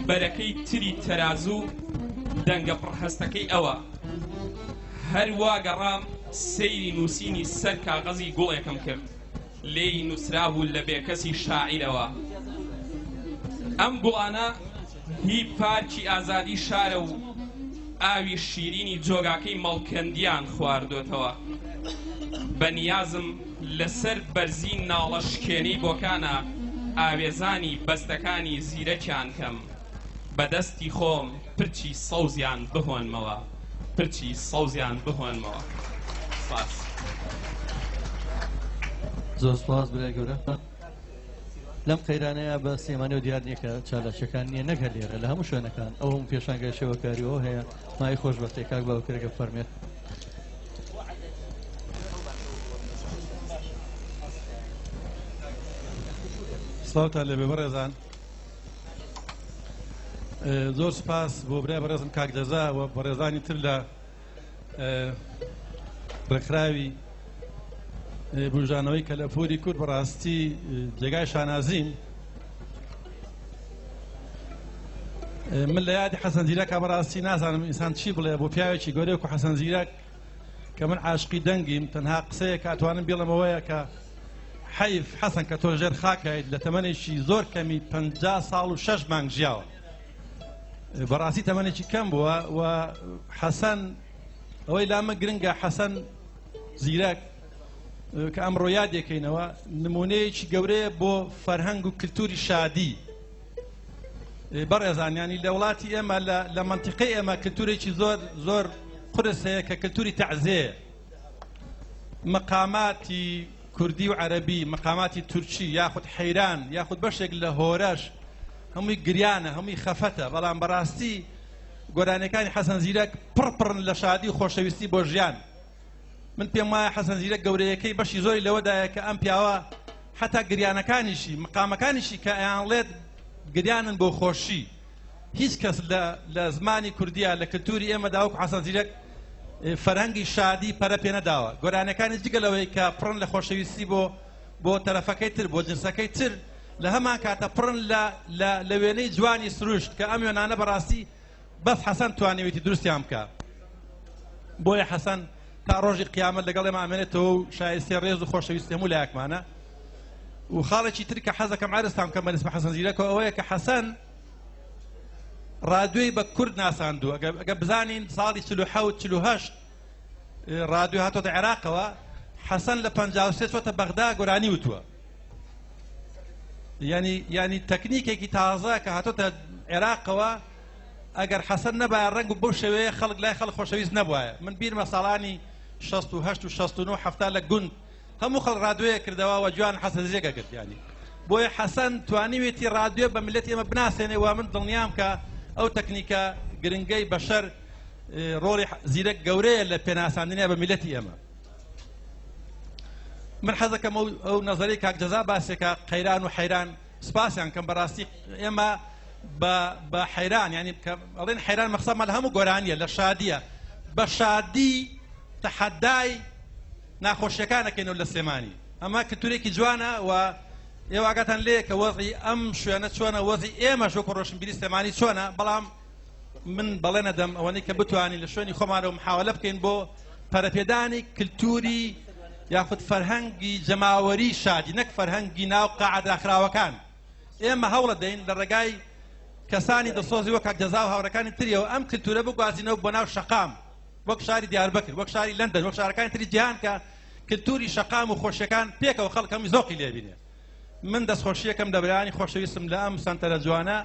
بەرەکەی تری تەرازوو دەنگە پڕهەستەکەی ئەوە. هەروە گەڕام سەیری نووسینی سەر کاغەزی گوڵێکم کرد، لێی نووسرابوو لە بێکەسی شاعیرەوە. ئەم گوڵانە هی پارکی ئازادی شارە و ئاوی شیرینی جۆگاکەی مەڵکەندیان خواردۆتەوە. بەنیازم لەسەر بەرزی ناڵەشکێنەی بۆکانە ئاوێزانی بەستەکانی زیرەکیان کەم، بەدەستی خۆم پرچی سەوزیان بهۆنمەوە، پرچی سەوزیان بهۆنمەوە. سپاس. زۆر سپاس برای گەورە. لەم قەیرانەیە بە سلێمانی و دیار نییە کە چالەشەکان نییە نەگە لێرە لە هەموو شوێنەکان ئەو هەموو پێشانگای شێوەکاریەوە هەیە. مای خۆشبەختەی کاک باوکرێکە فەرمێت. سڵاوتان لەبێ بەڕێزان، زۆر سپاس بۆ برای بەڕێزم کاک دەزا و بەڕێزانی تر لە ڕێکخراوی بژانەوەی کە لە پۆری کورد بەڕاستی جێگای شانازیم. من لە یادی حەسەن زیرەکە بەڕاستی نازانم ئینسان چی بڵێ بۆ پیاوێکی گەورەی وەکو حەسەن زیرەک کە من عاشقی دەنگیم. تەنها قسەیە کە ئەتوانم بێڵمەوەیە کە حەیف حەسەن کە تۆ ژێر خاکایت لە تەمەنێکی زۆر کەمی 50 ساڵ و 6 مانگ ژیاوە. بەڕاستی تەمەنێکی کەم بووە و حەسەن ئەوەی لامە گرنگە حەسەن زیرەک کە ئەمڕۆ یادێکەینەوە نمونەیەکی گەورەیە بۆ فەرهەنگ و کلتوری شادی. بەڕێزانیانی لە وڵاتی ئێمە لە منتیقەی ئێمە کلتورێکی زۆر قرس هەیە کە کلتوری تەعزێ، مەقاماتی کوردی و عەرەبی، مەقاماتی تورکی یاخود حەیران یاخود بەشێک لە هۆرەش هەمووی گریانە، هەمووی خەفەتە. بەڵام بەڕاستی گۆرانەکانی حەسەن زیرەک پڕپڕن لە شادی و خۆشەویستی بۆ ژیان. من پێم وایە حەسەن زیرەک گەورەیەکەی بەشی زۆری لەوەدایە کە ئەم پیاوە حتا گریانەکانیشی مقامەکانیشی کە ئەیانڵێت گریانن بۆ خۆشی. هیچ کەس لە زمانی کوردیە لە کلتوری ئێمەدا وەکو حەسەن زیرەک فەرهەنگی شادی پەرە پێ نەداوە. گۆرانەکانی جگەلەوەی کە پڕن لە خۆشەویستی بۆ تەرەفەکەی تر بۆ جنسەکەی تر، لە هەمان کاتە پڕن لە وێنەی جوانی سروشت کە ئەم وێنانە بەڕاستی بەس حەسەن توانێتی دروستیان بکە. بۆیە حەسەن تا ڕۆژی قیامەت لەگەڵ ئێمە ئەمێنێتەوە و شایستی ڕێز و خۆشەویستی هەموو لایەکمانە. و خاڵێکی تر کە حەزەکەم عەرزتان بکەم بەنسبە حەسەن زیرەکەوە ئەوەیە کە حەسەن ڕادیۆی بە کورد ناساندووە. ئەگە بزانین ساڵی 47-48 ڕادیۆ هاتۆتە عێراقەوە، حەسەن لە 53 چۆتە بەغدا گۆرانی وتووە. ینی تەکنیکێکی تازە کە هاتۆتە عێراقەوە ئەگەر حەسەن نەبایە ڕەنگ و بەو شێوەیە خەڵک لای خەڵک خۆشەویست نەبوایە. من بیرمە ساڵانی 68 و 69 هەفتا لە گوند هەموو خەڵک ڕادیۆیە کردەوە و جوان حەسەن زیرەکە کرد. ینی بۆیە حەسەن توانیوێتی ڕادیۆ بە ملەتی ئێمە بناسێنێ و من دڵنیام کە ئەو تەکنیکە گرنگەی بەشەر ڕۆڵی زیرەک گەورەیە لە پێناساندنیە بە میلەتی ئێمە. من حەزەکەم ئەو نەزەرەی کاک جەزا باسێکە قەیران و حەیران سپاسیان کەم. بەڕاستی ئێمە بە حەیران ینی ئەڵێن حەیران مەقسەدمان لە هەموو گۆرانیە لە شادیە، بە شادی تەحەدای ناخۆشیەکانەکەینەوە لە سلێمانی. ئەمە کلتورێکی جوانە و ئێوە ئاگاتان لێیە کە وەزعی ئەم شوێنە چۆنە، وەزعی ئێمەش وەکو ڕۆشنبیری سلێمانی چۆنە. بەڵام من بەڵێ نەدەم ئەوەنەی کە بتوانین لە شوێنی خۆمانەوە محاولە بکەین بۆ پەرەپێدانی کلتوری یاخود فەرهەنگی جەماوەری شادی، نەک فەرهەنگی ناو قاعدەداخراوەکان. ئێمە هەوڵە دەین لە ڕێگای کەسانی دەسۆزی وەک جەزا و هاوڕەکانی تریەوە ئەم کلتورە بگوازینەوە بۆ ناو شەقام وەک شاری دیاربەکر وەک شاری لەندەن وەک شارەکانی تری جیهان کە کلتوری شەقام و خۆشیەکان پێکەوە خەڵکەمی زۆقی لێبینێ من دەستخۆشیەکەم دەبرانی خۆشەویستم لە ئەم سەنتەرە جوانە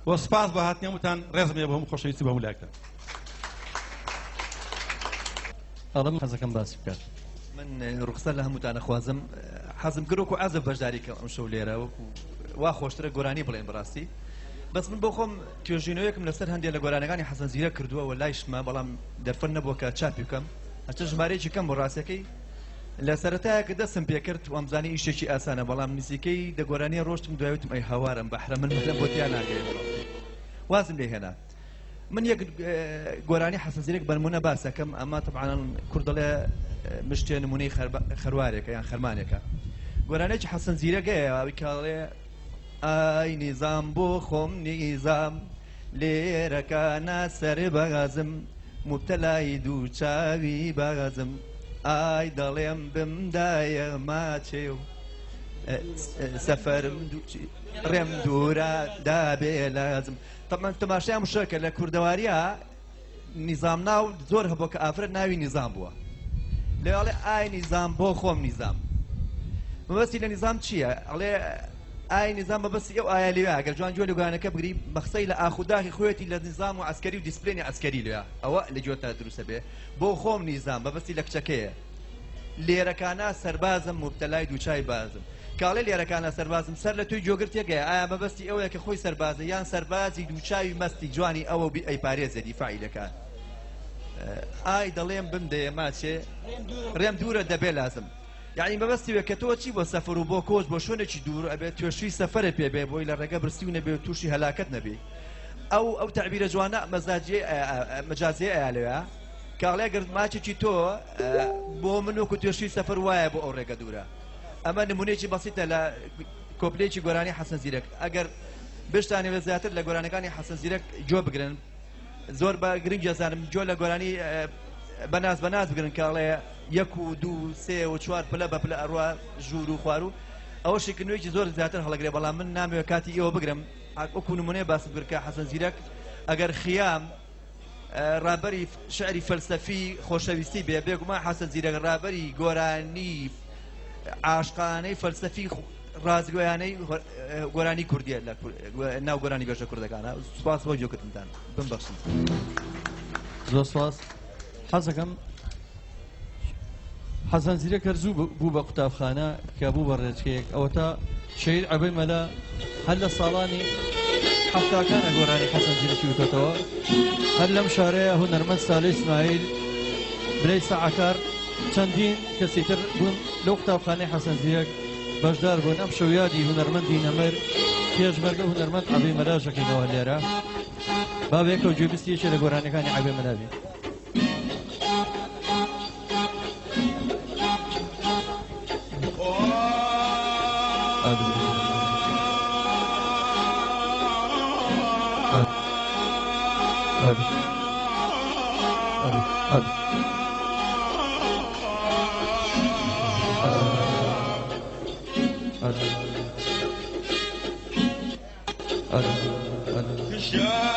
و سپاس بۆ هاتنێمتان ڕێزم لێ بۆ هەموو خۆشەویستی بە هەموو لایەکتان ئەڵم حەزەکەم باسی بکات من ڕوخسە لە هەمووتانە خوازم حەزم کرد وەکو عەزە بەشداریکەم ئەم شەو لێرە وەکو وا خۆشترە گۆرانی بڵێن بەڕاستی بەس من بۆ خۆم توێژینەوەیەکم لەسەر هەندێک لە گۆرانەکانی حەسەن زیرە کردووە و لایشمە بەڵام دەرفەر نەبووە کە چاپی بکەم هەچە ژمارەیەکی کەم بۆ ڕاستیەکەی لە سەرەتایەکە دەستم پێکرد و ئەمزانی ئیشێکی ئاسانە بەڵام نزیکەی دە گۆرانیە ڕۆشتم دوایوتم ئەی هەوارم بەحرە من لەم بۆ تیا ناگەێت وازم لێ هێنا من یەک گۆرانی حەسەن زیرێک بەنمونە باسەکەم ئەمە طبعاً کورد دەڵێ مشتێ نمونەی خەروارێکە یان خەرمانێکە گۆرانێکی حەسەن زیرەکەیە ئەوی کاڵێ ئای نیزام بۆ خۆم نیزام لێرەکانە سەر بەغازم مبتەلای دوو چاوی بەغازم ئای دەڵێم بمدایە ماچێ و سەفەرم ڕێم دوورە دابێ لازم تەماشای مشەکە لە کوردەواریە نیزام ناو زۆر هەبوو کە ئافرەت ناوی نیزام بووە لێڵێ ئای نیزام بۆ خۆم نیزام مەبەستی لە نیزام چییە؟ ئەڵێ ئای نیزام مەبەستی ئەو ئایا لێوە ئەگەر جوان جوێ لەگوانەکە بگری مەخسەی لە ئاخوداخی خۆیەتی لە نیزام و عسکەری و دیسپلێنی عسکەری لێە ئەوە لە گوێتە دروستە بێ بۆ خۆم نیزام مەبەستی لە کچەکەیە لێرەکانە سەربازم مبتەلای دووچای بازم کاڵێ لێرەکانە سەربازم سەر لە توی جۆگرتێکەیە ئایا مەبەستی ئەوەیە کە خۆی سەربازە یان سەربازی دووچاوی مەستی جوانی ئەوە ئەی پارێزە دیفاعی دەکات ئای دەڵێم بمدەیە ماچێ ڕێم دوورە دەبێ لازم یعنی مەبەستی وێ کە تۆ چی بۆ سەفەر و بۆ کۆچ بۆ شوێنێکی دوور ئەبێت توێشوی سەفەرە پێبێ بۆی لە ڕێگە برسی و نەبێ و تووشی هەلاکەت نەبێ ئەو تعبیرە جوانە مەجازیە ئایا لەوێ کاڵێ گرت ماچێکی تۆ بۆ من وەکو توێشوی سەفەر وایە بۆ ئەو ڕێگە دوورە ئەمە نمونەیەکی بەسیتە لە کۆپلەیەکی گۆرانی حەسەن زیرەک ئەگەر بشتانەوێ زیاتر لە گۆرانەکانی حەسەن زیرەک جۆ بگرن زۆر بە گرنگ جەزانم جۆ لە گۆرانی بەناز بگرن کاڵێ یەک و دوو سێ و چوار پلە بە پلە ئەڕوا ژوور و خوار و ئەوە شکردنەوەیکی زۆر زیاتر هەڵەگرێ بەڵام من نامەوێت کاتی ئێوە بگرم وەکو نمونەیە باس بکە حەسەن زیرەک ئەگەر خیام ڕابەری شعری فەلسەفی خۆشەویستی بێ بێگومان حەسەن زیرەک ڕابەری گۆرانی عاشقانەی فەلسەفی ڕازگۆیانەی گۆرانی کوردیە لە ناو گۆرانی گەشە کوردەکانە سوپاس بۆ گوێکردنتان بمبەخشن زۆر سپاس حەزەکەم حەسەن زیرەک هەرزوو بوو بە قوتابخانە کە بوو بە ڕێچکەیەک ئەوە تا شەید عەبەی مەلا هەر لە ساڵانی حەفتاکانە گۆرانی حەسەن زیرەکی وتۆتەوە هەر لەم شارەیە هونەرمەند سالێ ئیسماعیل برەی سەعەکار چەندین کەسی تر بوون لەو قوتابخانەی حەسەن زیرەک بەشدار بوون ئەم شەو یادی هونەرمەندی نەمەر پێشمەرگە هونەرمەند عەبەی مەلا ژەکەینەوە لێرە با بێکە و گوێبیستیەکێ لە گۆرانەکانی عەبەی مەلا بێت Yeah.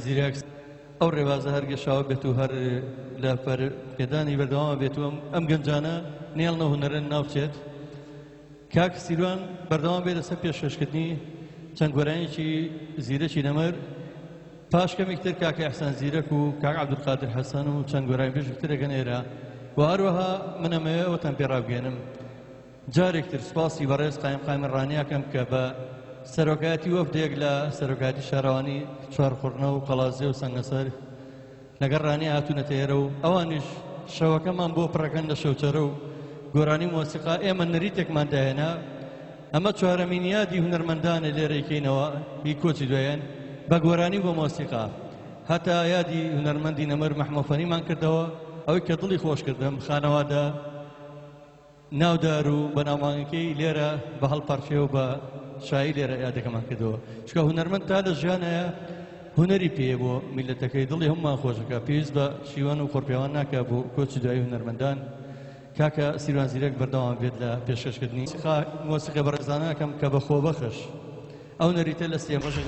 زیرەک ئەو ڕێوازە هەرگەشاوە بێت و هەر لە پێدانی بەردەوامە بێت و ئەم گەنجانە نێڵنە هونەرن ناوچێت کاک سیروان بەردەوام بێت لەسەر پێشکەشکردنی چەند گۆرانێکی زیرەکی نەمەر پاش کەمێک تر کاکە ئەحسان زیرەک و کاک عەبدولقادر حەسەن و چەند گۆرانی بێژێک ترەگەن ئێرە و هەروەها من ئەمەوێ ئەوەتان پێڕابگەێنم جارێک تر سپاسی بەڕێز قایم ڕانیاکەم کە بە سەرۆکایەتی وەفدێک لە سەرۆکایەتی شارەوانی چوارخوڕنە و قەڵازێ و سەنگەسەر لەگەڵ ڕانی هاتوونەتە ئێرە و ئەوانیش شەوەکەمان بۆ پڕەکەن لە شەوچەرە و گۆرانی مۆسیقا ئێمە نەریتێکمان داهێنا ئەمە چوارەمین یادی هونەرمەندانە لێرەیکەینەوە هی کۆچی دوایەن بە گۆرانی بۆ مۆسیقا هەتا یادی هونەرمەندی نەمەر مەحمەفەنیمان کردەوە ئەوەی کە دڵی خۆش کردم خانەوادە ناودار و بەناوبانگەکەی لێرە بە هەڵپەرچێ و بە شایی لێرە یادەکەمان کردەوە چکە هونەرمەند تا لە ژیانەیە هونەری پێیە بۆ میلەتەکەی دڵی هەمومان خۆشەکە پێویست بە شیوان و خۆرپیاوان ناکە بۆ کۆچی دوایی هونەرمەندان کاکە سیروان زیرەک بەردەوام بێت لە پێشکەشکردنی مۆسیقی بەڕێزانەکەم کە بە خۆبەخش ئەو نەریتە لە سێ ڕۆژێک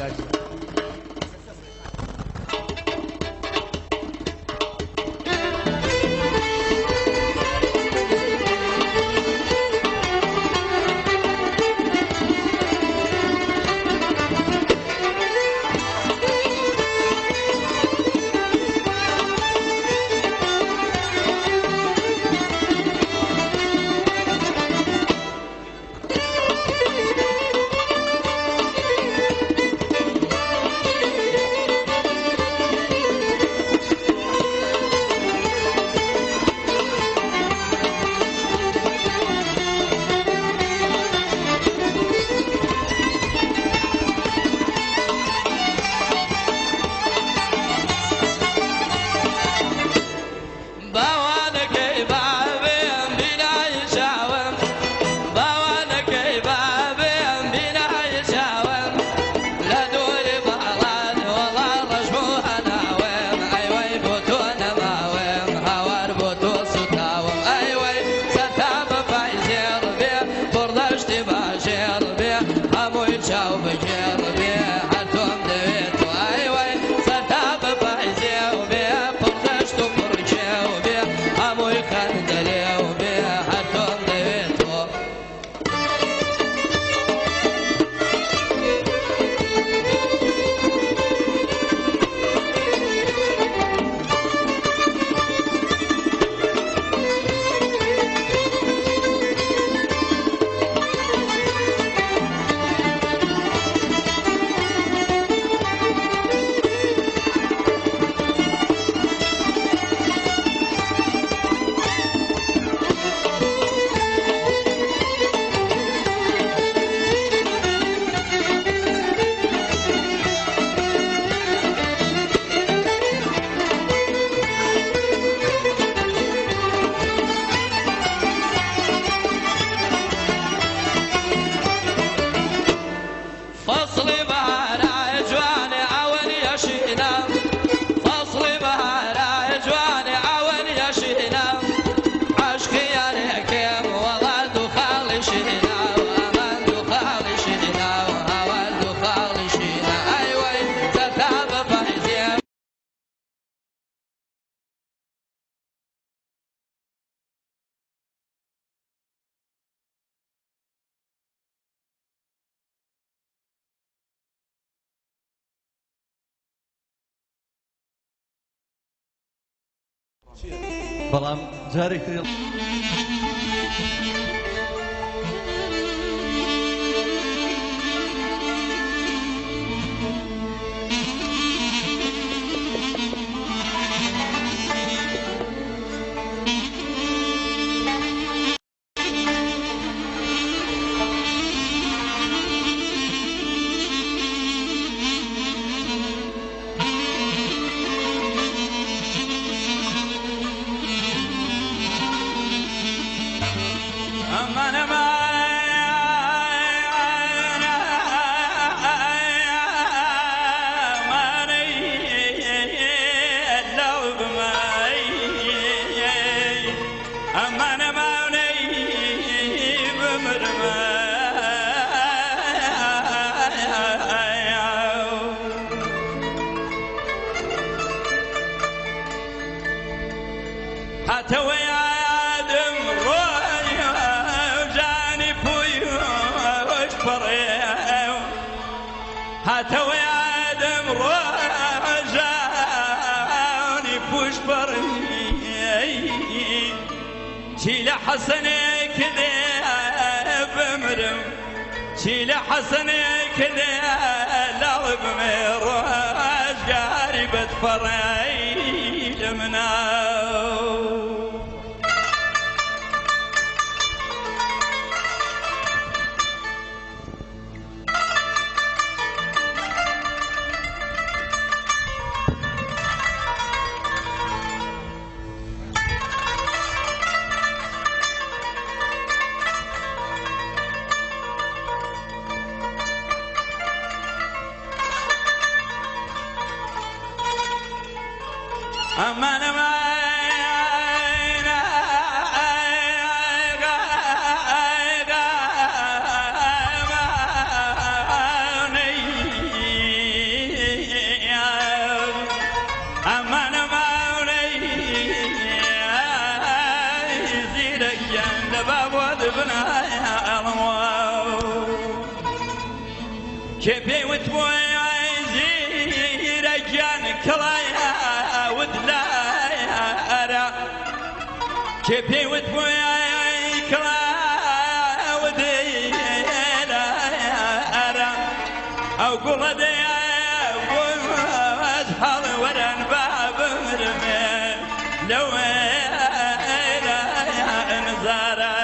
بەڵام جارێک هاتوا يا آدم رويا وجاني بويا واشبريا هاتوا يا آدم رويا جاني بوشبريا شيل حسني كذا بمرم شيل حسني كذا لا بمراج قاربة فريل مناو أمان كيفي وتبوي عايزين رجان كلايا ودلايا كيفي وتبوي كلايا ودلايا او قول ديا وازحر ورن باب مرمي لو نزارا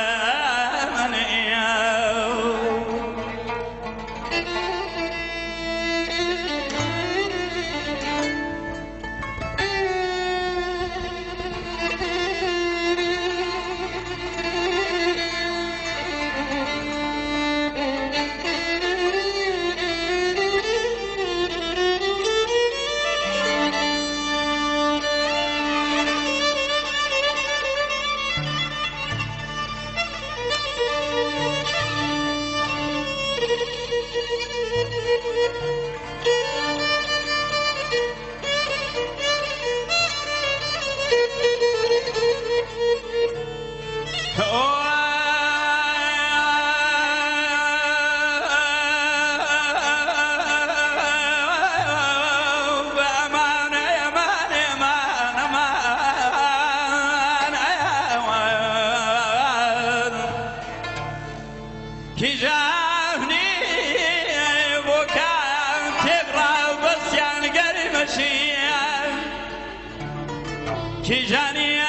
كيجاني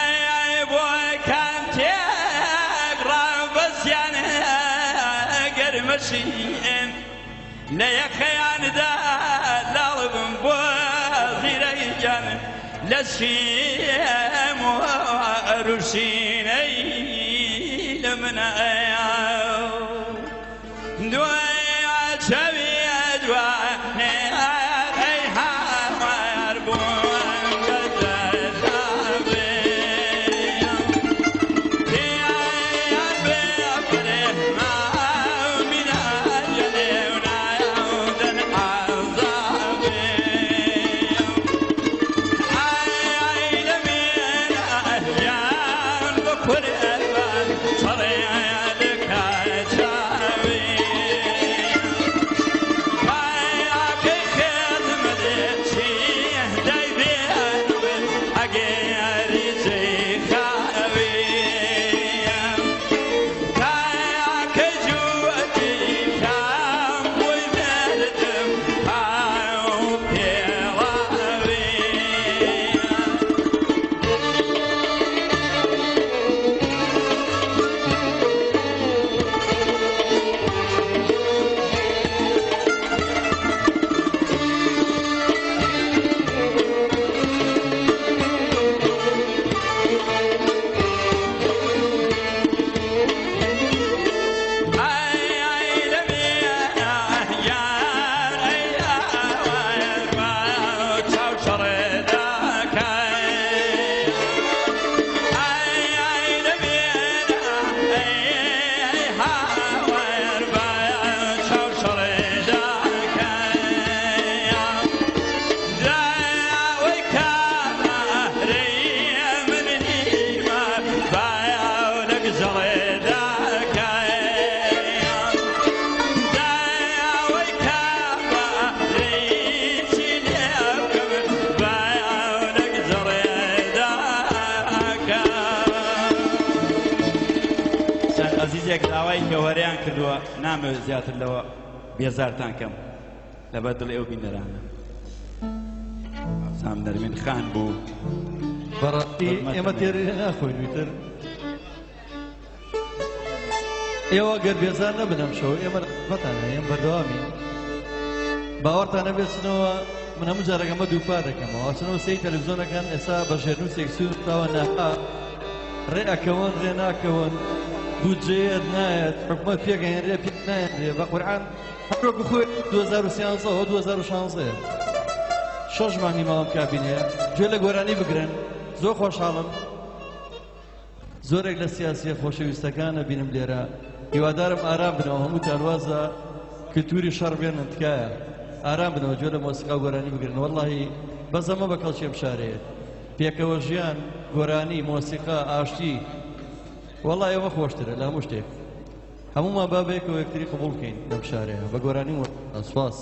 بوي كان تقرا بس يعني قرمشين لا يخيان دا لا لبن بوزي ريجان لا شيم وروشيني لمن دوي شبي أجواني David کاتێک داوای کێوەریان کردووە نامەوێت زیاتر لەوە بێزارتان کەم لەبەر دڵ ئێوە بینەرانە سام نەرمین خان بوو بەڕاستی ئێمە تێری ناخۆین ویتر ئێوە گەر بێزار نەبن ئەم شەو ئێمە ڕەفەتانە ئێمە بەردەوامین باوەڕتان نەبێتنەوە من هەموو جارێکەمە دووپار دەکەمەوە چنەوە سەی تەلەڤیزۆنەکان ئێستا بە ژێرنووسێک سوورتاوە ناها ڕێ ئەکەون ڕێ ناکەون بودجێت نایەت حکومەت پێگەیەنرێ پێ نایەنرێ بە قورعان هەروەکو خۆی 2013 2016 شەش مانگی ماوەم کابینەیە گوێ لە گۆرانی بگرن زۆر خۆشحاڵم زۆرێک لە سیاسیە خۆشەویستەکانە بینم لێرە هیوادارم ئارام بنەوە هەموو تاروازە کلتوری شەڕ بێنن تکایە ئارام بنەوە گوێ لە مۆسیقا و گۆرانی بگرن وەڵڵاهی بەزەمە بە کەڵکێ بشارەیە پێکەوە ژیان گۆرانی مۆسیقا ئاشتی وەڵڵا ئێوە خۆشترە لە هەموو شتێک هەمومان با بەیەکەوە یەکتری قبوڵ بکەین لەم شارەیە بە گۆرانی سوپاس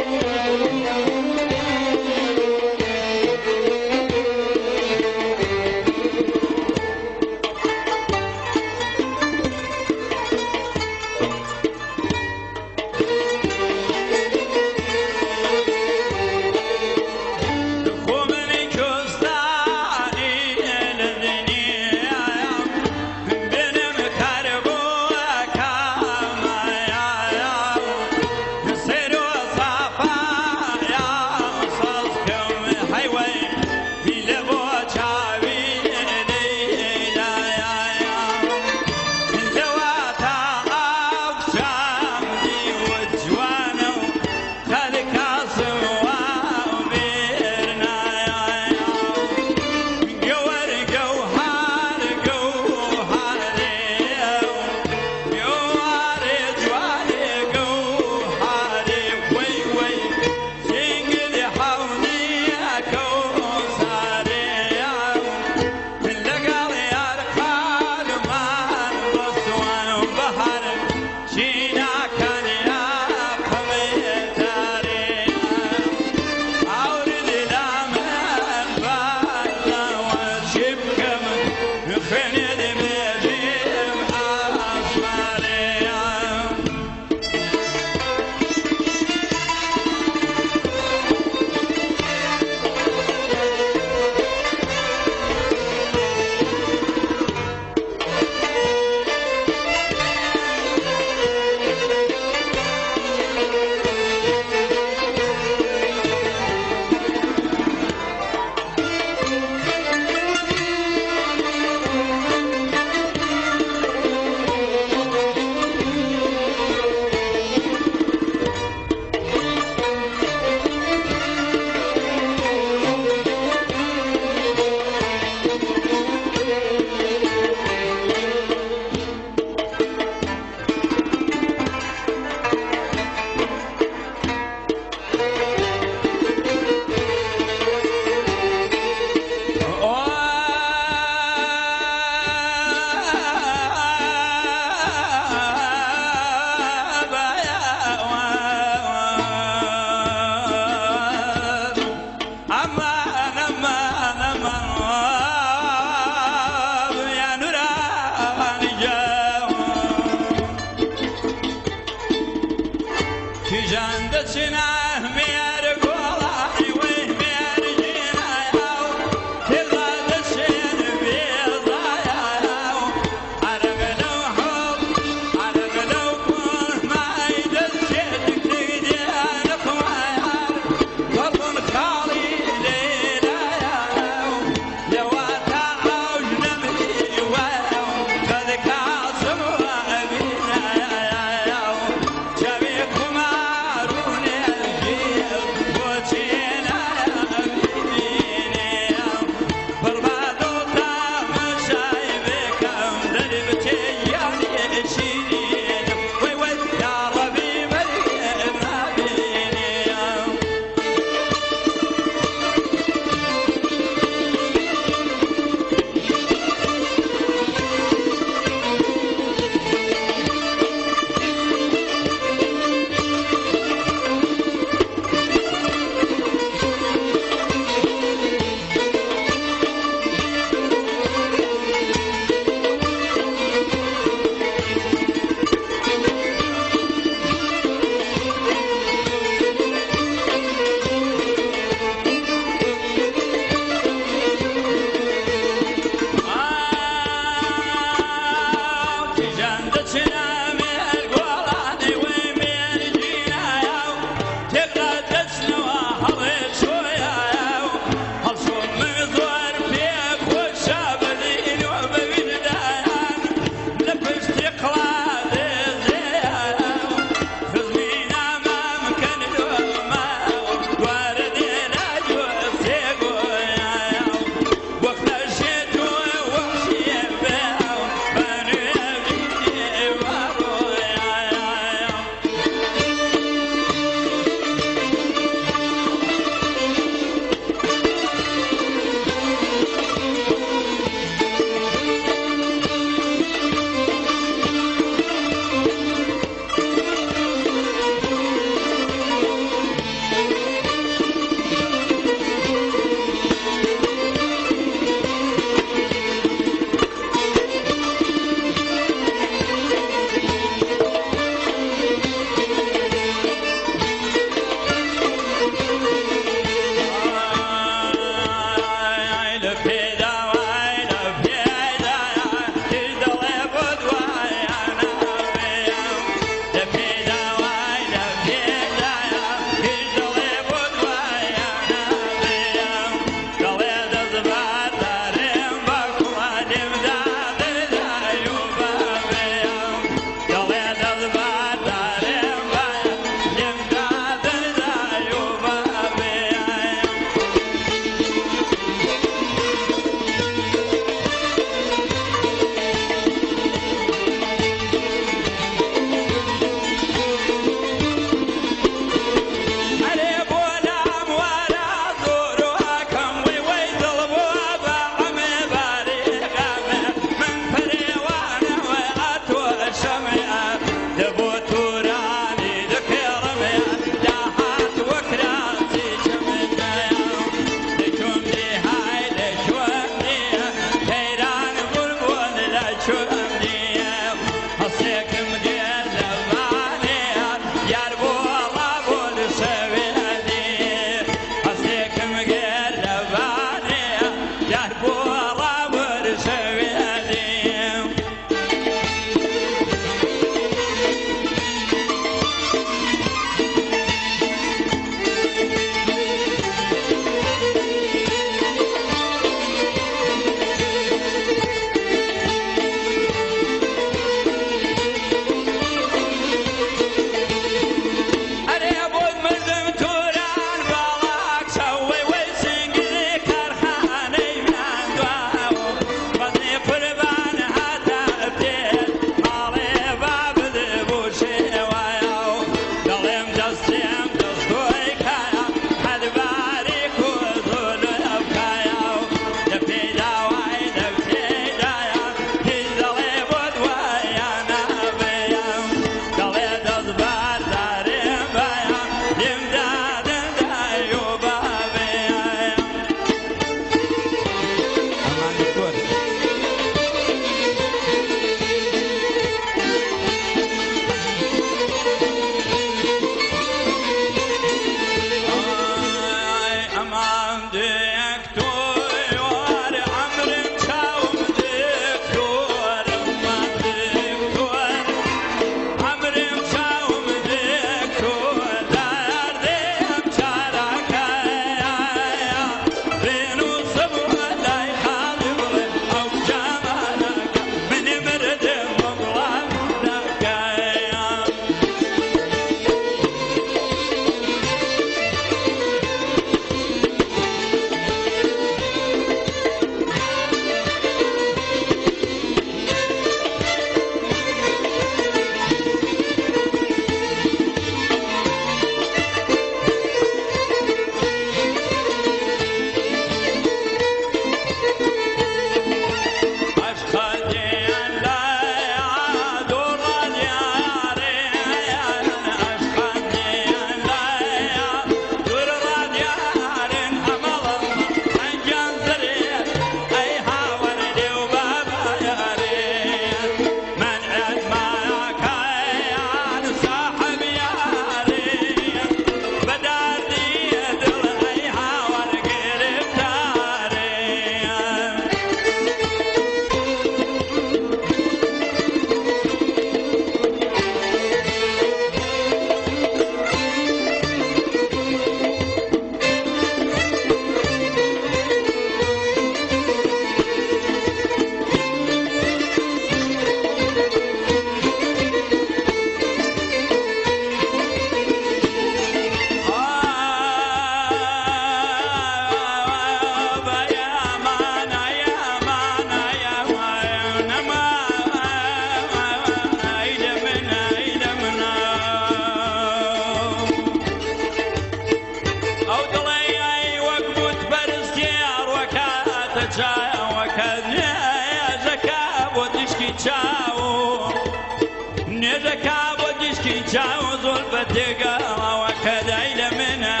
جاوز البتقى وكذا إلمنا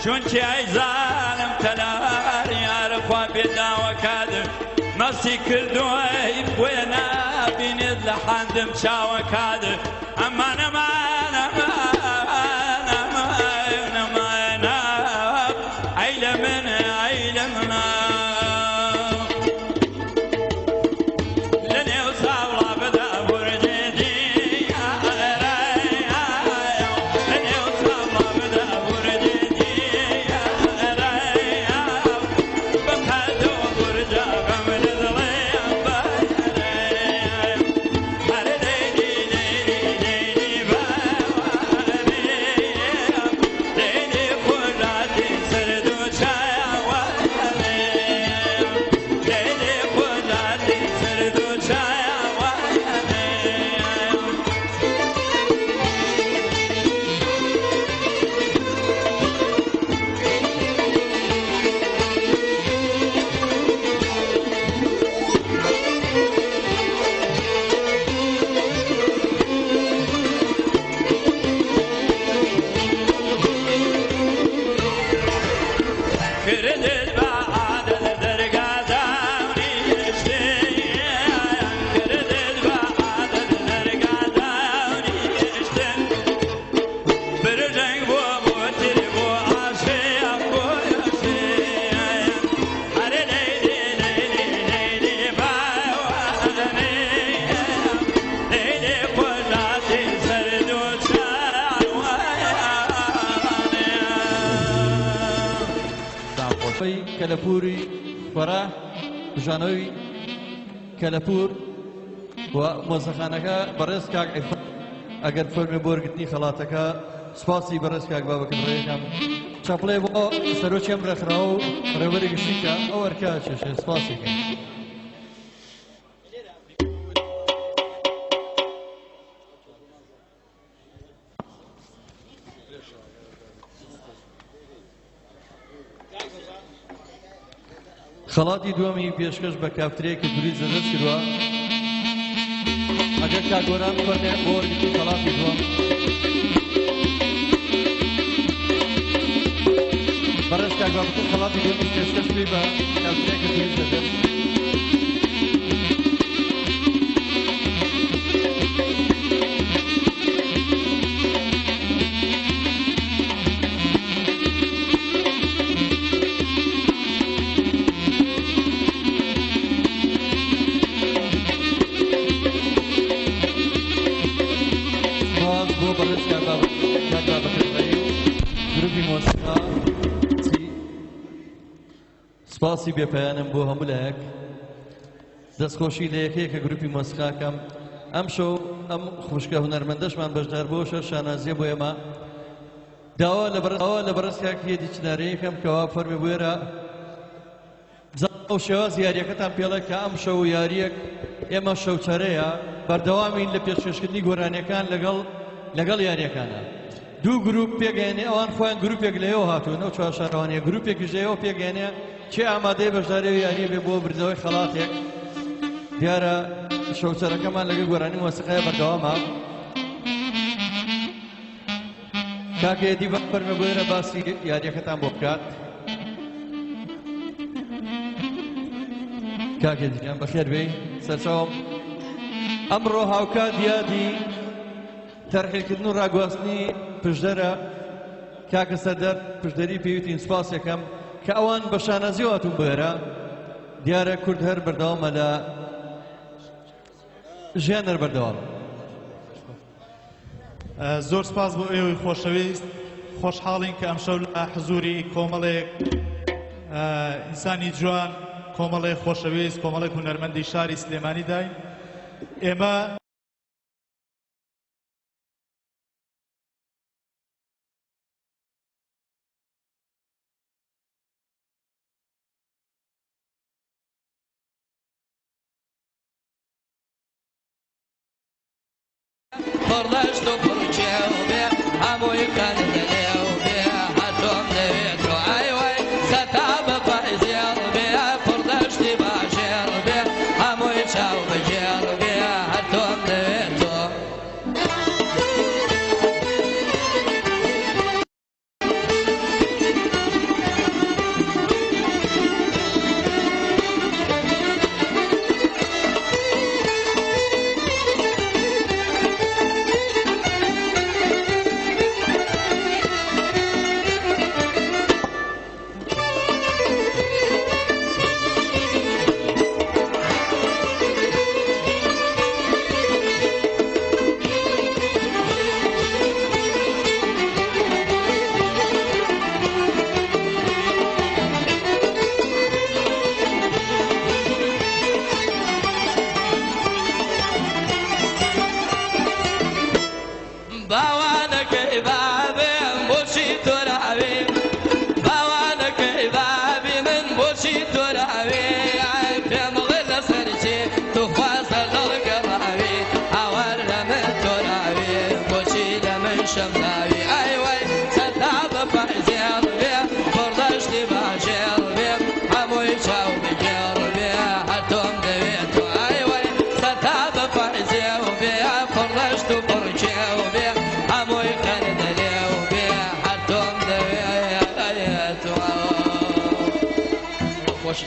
شونتي عايزالم تلار يا رفا بيدا وكاد مستي كل دوي وينا بيند لحد مشا وكاد اما انا ما انا ما انا ما انا ما انا عيلمنا لني وصاولا بدا برجدي کەلەپوری فەرا ژانەوی کەلەپور و مۆزەخانەکە بەڕێز کاک عیفەت ئەگەر فەرمێ بۆرگرتنی خەڵاتەکە سوپاسی بەڕێز کاک بابەکردڕێیەکەم چاپڵێ بۆ سەرۆکی ئەم ڕێکخراوە و ڕێوەری گشتیکە ئەو وەرکە چێشێ سوپاسێکە خەڵاتی دووەمی پێشکەش بە کافترەیەکی دووری زەدەست کردووە ئەگەر کاگۆران فەرمێ بۆ وەرگرتنی خەڵاتی دووەم بەڕێز کاک بابەکرد خەڵاتی دووەمی پێشکەش پێی بە کافترەیەکی دووری زەدەست سپاسی بێپایانم بۆ هەموو لایەک دەستخۆشی لە یەکەیەکە گروپی مۆسیقاکەم ئەم شەو ئەم خوشکە هونەرمەندەشمان بەشدار بۆ شەر شانازیە بۆ ئێمە داوا لە بەڕێز کاکیەتی چنارەیەکەم کەوا فەرمی بوێرە ئەو شێواز یاریەکەتان پێڵێ کە ئەم شەو یاریەک ئێمە شەوچەرەیە بەردەوامین لە پێشکەشکردنی گۆرانیەکان لەگەڵ یاریەکانە دوو گروپ پێگەێنێ ئەوان خۆیان گروپێک لەیەوە هاتوون ئەو چوار شارەوانەیە گروپێکیش لەیەوە پێگەێنێ چێ ئامادەی بەشداری و یاریە بێ بۆ بردنەوەی خەڵاتێک دیارە شەوچەرەکەمان لەگەڵ گۆرانی مۆسیقایە بەردەوامە کاکێتی بە فەرمە بۆیرە باسی یاریەکەتان بۆ بکات کاکێتی جان بەخێر بێ سەرچاوم ئەمڕۆ هاوکات یادی تەرحیلکردن و ڕاگواستنی پشدەرە کاکە سەردەر پشدەری پێویستین سوپاسێکەم کە ئەوان بە شانازی هاتوون بۆێرە دیارە کورد هەر بەردەوامە لە ژیان هەر بەردەوام زۆر سپاس بۆ ئێوەی خۆشەویست خۆشحاڵین کە ئەمشەو لە حزوری کۆمەڵێک ئینسانی جوان کۆمەڵێک خۆشەویست کۆمەڵێک هونەرمەندی شاری سلێمانی داین ئێمە فردشت وفرجيو بيه همو يكند ليو بيه هاتوم دويتو ايوه ستاب فايزيل بيه فردشت باشير بيه همو يشاو بجير بيه هاتوم دويتو باوانك بابي بوشي ترابي باوانك بابي من بوشي ترابي عيب مغل سرشي تفاصل القرابي حوالنا من ترابي بوشي لمن شملاوي ايوه ستاب فايزير بي فردشت باشير بي حمو يشاو بجير بي حتوم دويتو ايوه ستاب فايزير بي فردشت فرجيو بي همو يكند ليو بيه حتوم دويتو خوش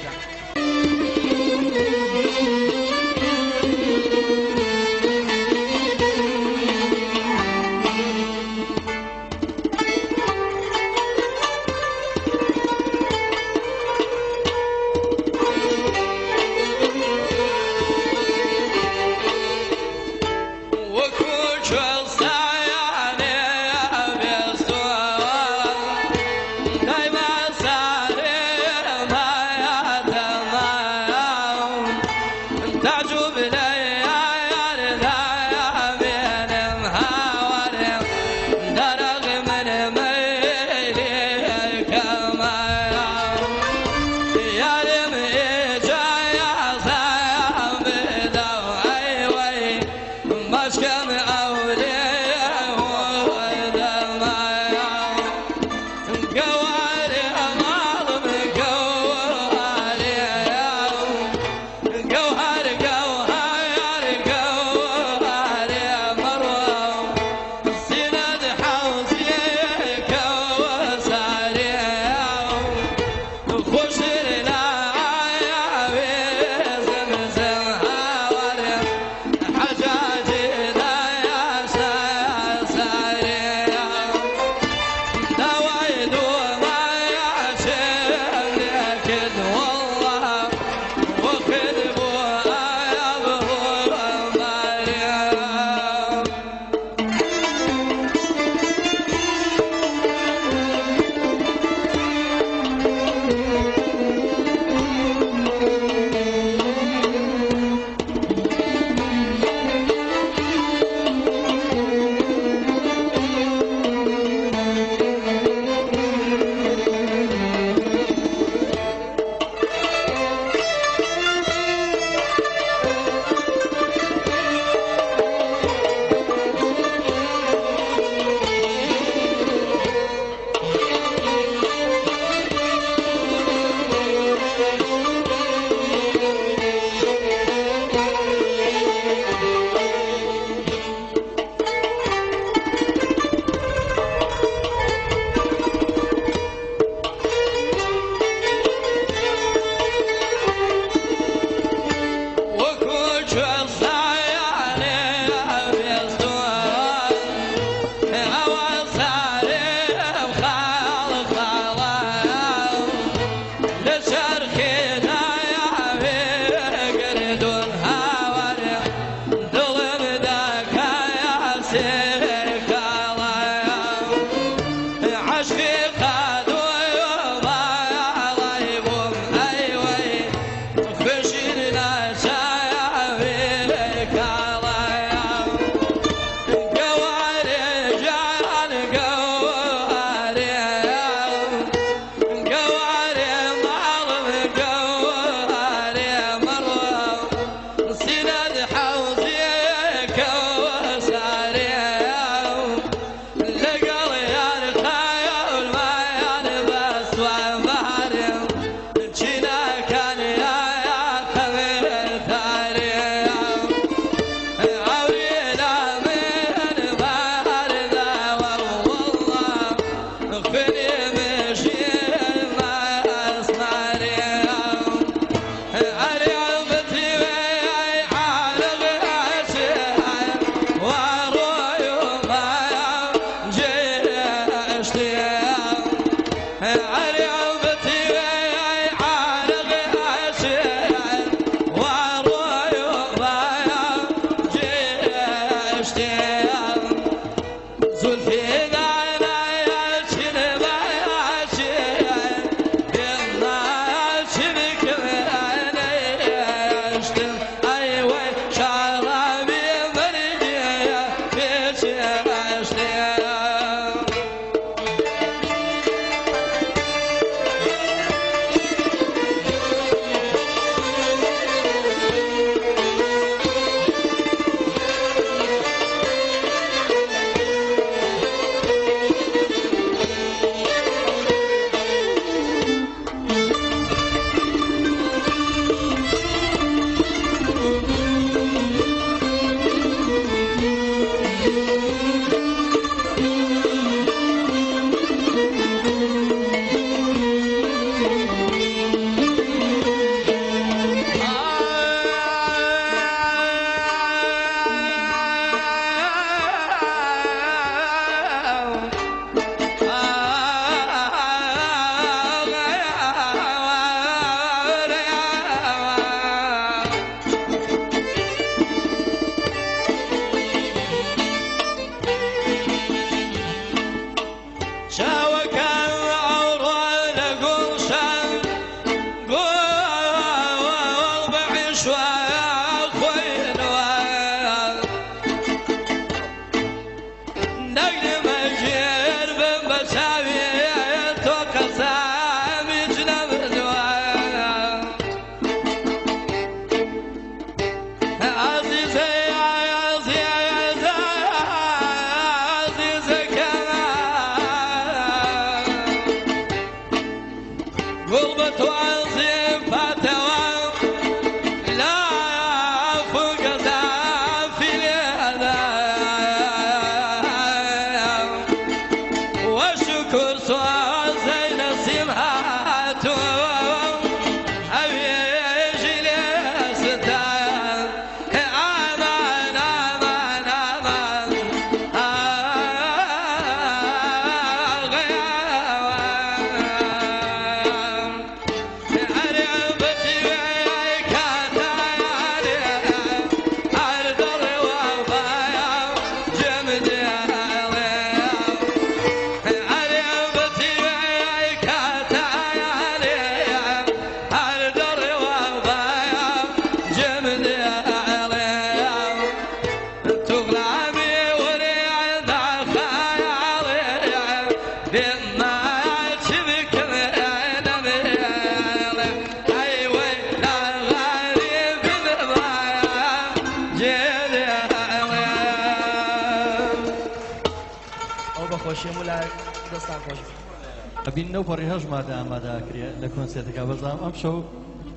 ئەبین نەوپەڕی هەژمادە ئامادەکرێ لە کۆنسێرتەکە بەزام ئەم شەو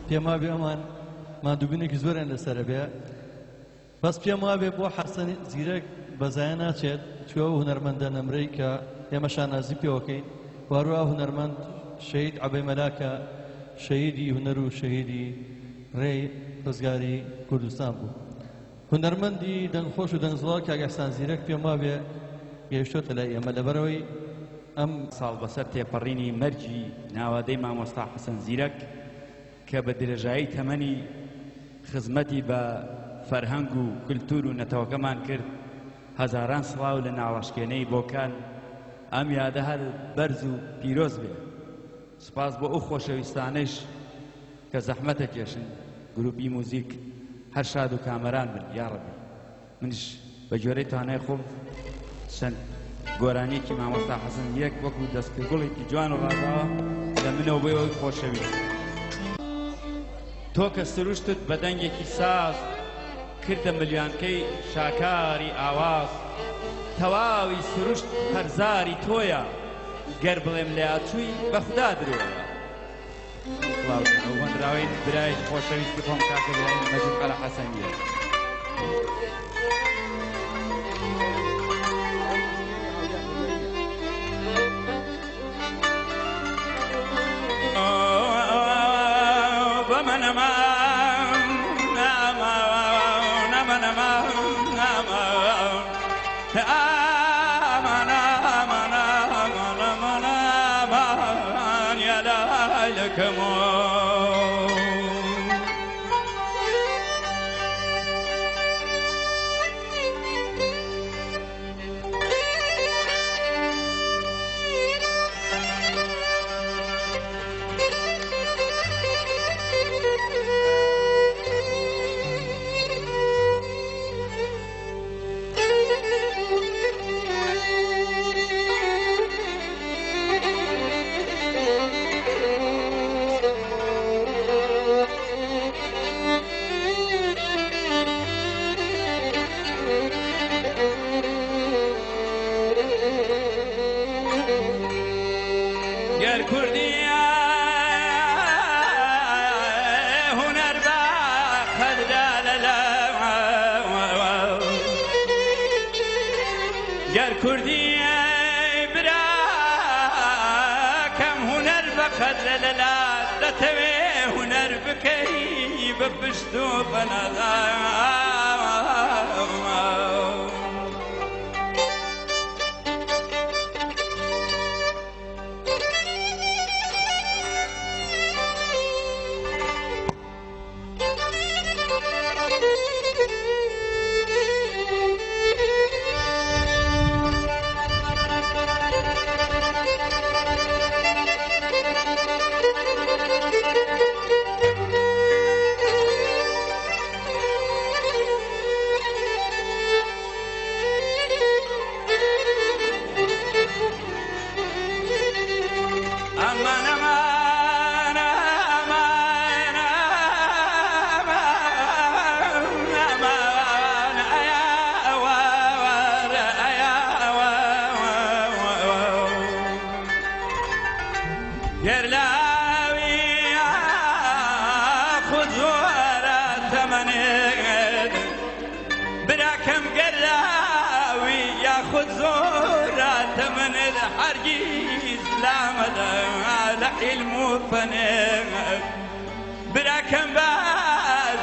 پێما بێ ئەمان مادووبینێکی زۆریان لەسەرە بێ بەس پێم وابێ بۆ حەسەن زیرەک بەزایە ناچێت توێ هونەرمەندە نەمرەی کە ئێمە شانازی پێوەکەین وارووا هونەرمەند شەهید عەبەی مەلاکە شەهیدی هونەر و شەهیدی ڕێی ڕزگاری کوردستان بوو هونەرمەندی دەنگخۆش و دەنگزڵاو کاک ئەحسان زیرەک پێم وابێ گەیشتۆتە لای ئێمە لەبەرەوەی ئەم ساڵ بەسەر تێپەڕینی مەرجی ناوادەی مامۆستا حەسەن زیرەک کە بە درێژایی تەمەنی خزمەتی بە فەرهەنگ و کولتور و نەتەوەکەمان کرد هەزاران سڵاو لە ناوەشکێنەی بۆکان ئەم یادە هەر بەرز و پیرۆز بێ سوپاس بۆ ئەو خۆشەویستانەش کە زەحمەتە کێشن گروپی موزیک هەر شاد و کامەران بن یا ڕەبی منش بە جۆرەی توانای خۆم چەند گۆرانیەکی مامۆستا حەسەن زیرەک وەکو دەستکردگوڵێکی جوان و ڕازاوە لە منەوە بۆی ئەوی خۆشەویست تۆ کە سروشتت بە دەنگێکی ساز کردە ملیانکەی شاکاری ئاواز تەواوی سروشت هەرزاری تۆیە گەر بڵێم لە یاچووی بەخدا درۆیە ئەو هەندراوەی برای خۆشەویستی خۆم کاکە برای مەجید قەلە حەسەنیە ببشتو بنظام تمنت براكم قلاوي ياخذ زورة تمن الحرجيز لا مدى على حلم وفنت براكم باز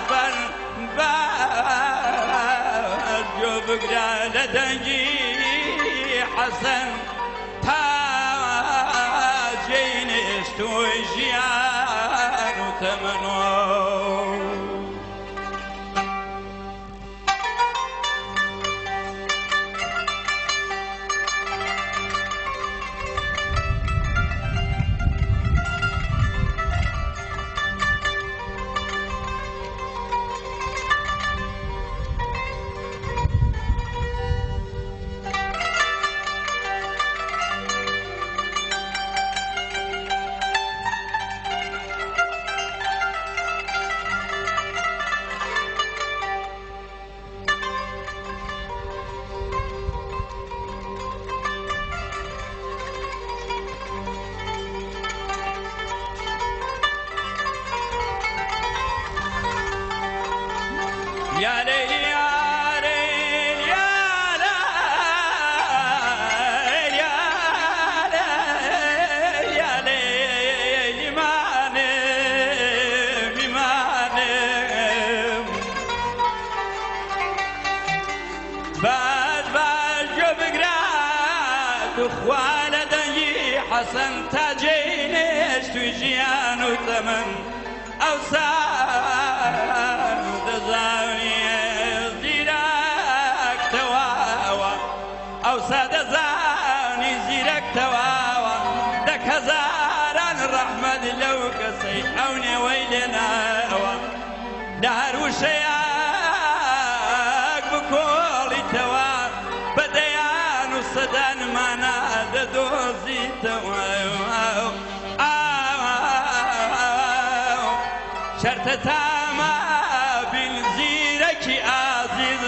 جو بقرا لدنجي حسن تاجين استوجيان وتمنو يا ليل يا ليل يا ليل يا ليل يا ليل ما نم ما نم بعد جو بقرات اخوان دنجي حسن تاجين استوجيان وثمن أوسان دزاني زيرك تواوا أوسان دزاني زيرك تواوا دك هزاران الرحمة لو كسي أوني ويلنا دهر وشياك بكل توا بديان وصدان ما نادى دوزي توا شرط تاما بالزيرك عزيز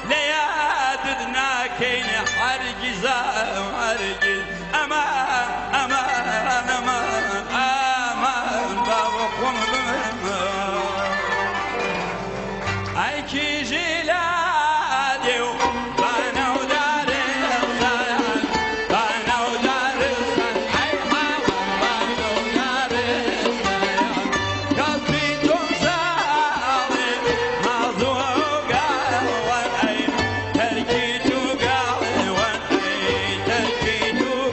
ليادنا كين حرجز حرجز أمان أمان أمان أمان بابكم أيكي جلادي وانا ودار الصيان وانا ودار الصيان أي حاول وانا ودار الصيان قصبيتم صالح مظوقة وأي تركيتو قال وأي تركيتو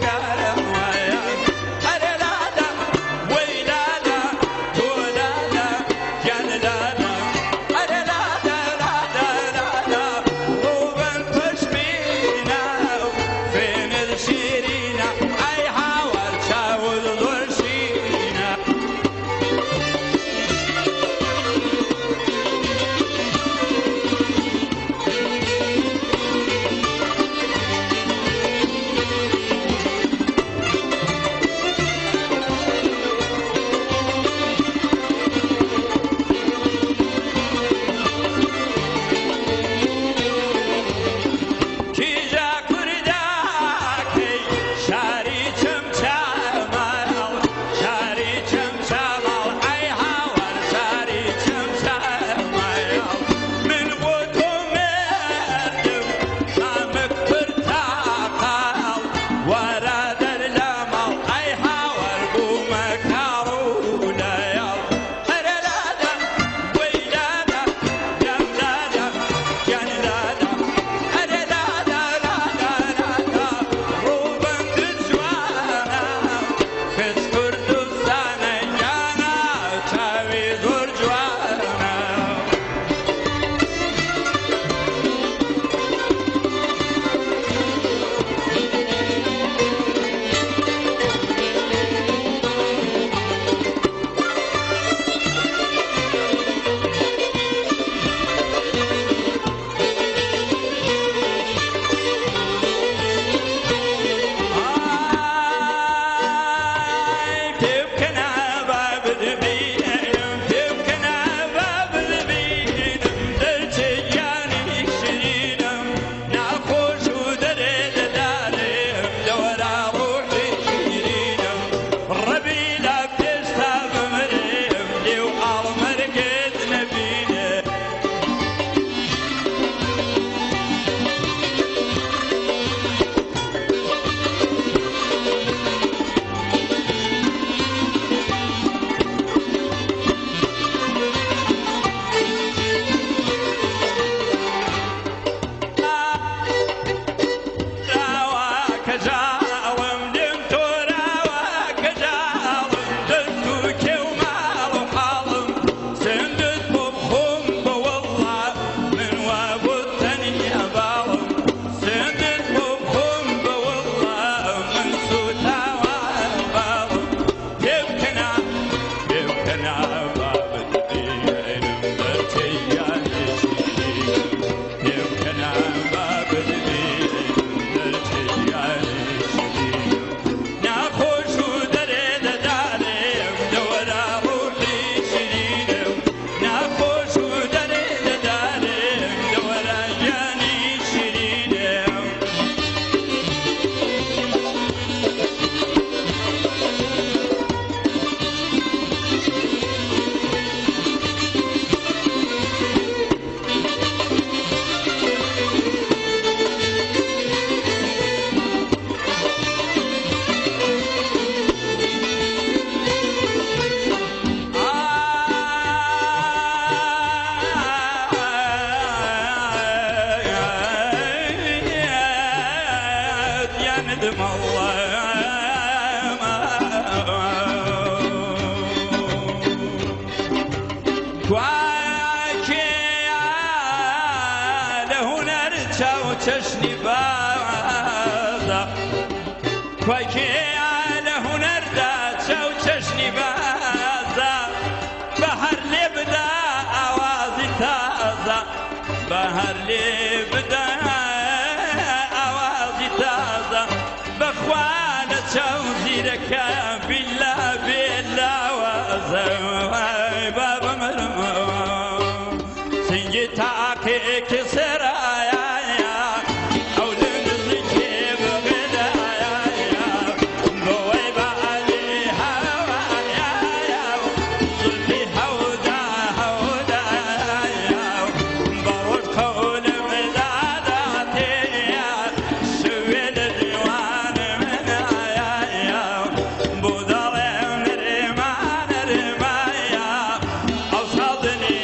لهنر چاو چشنی بازا کوکی لهنر دا چاو چشنی بازا بهر لبدا آوازی تازا بهر لبدا آوازی تازا بخوان چاو زیرکا بیلا بیلا وازا بابا مرمو سنجي تاكي كسرايا او لنزكي بغدايا بوي بعلي هوايا صلي هودا هودايا برد قول مداداتي سوي الديوان منايا بودر مرمان رمايا اوصلني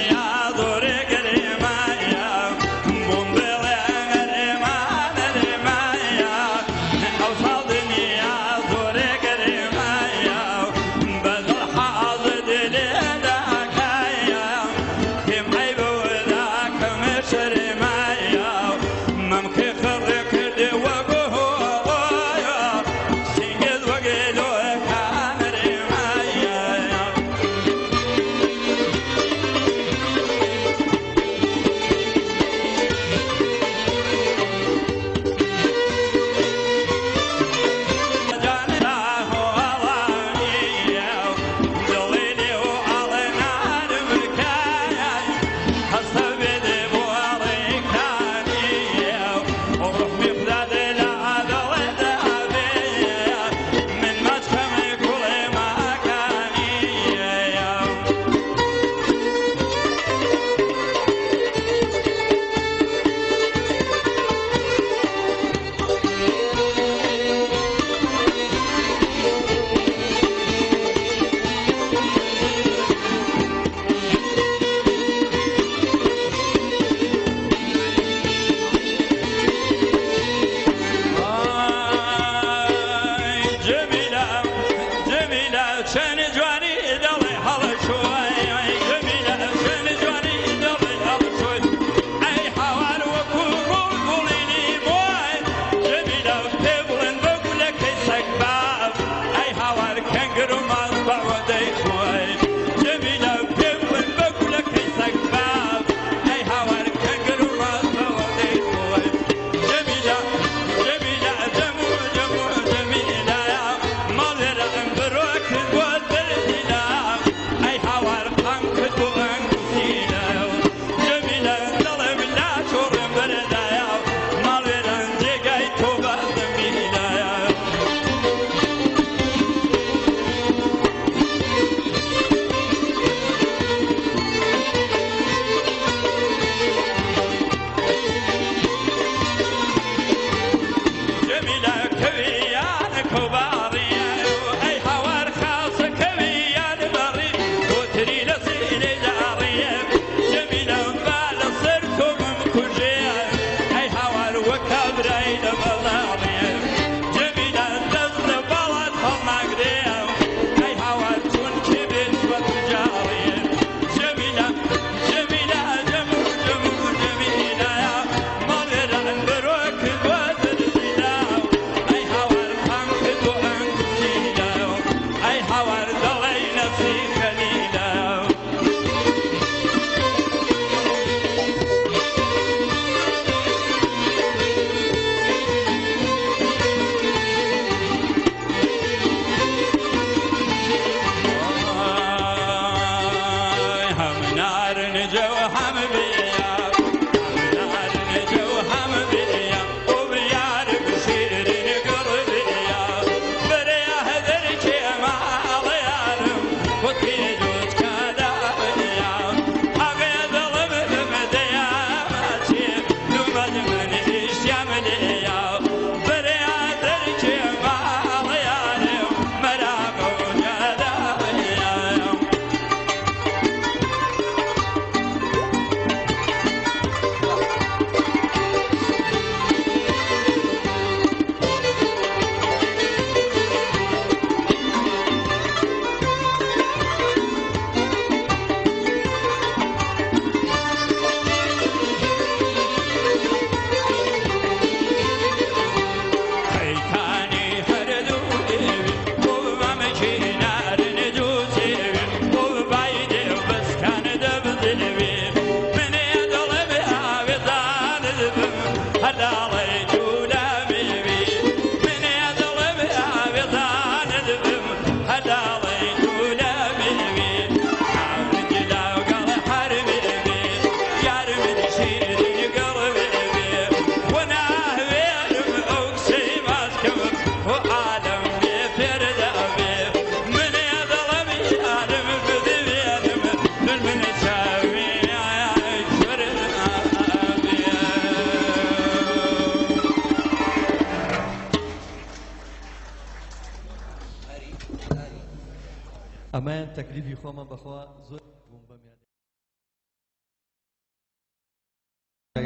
ئەمایان تەکلیفی خۆمە بەخوا زۆر بووم بەمیان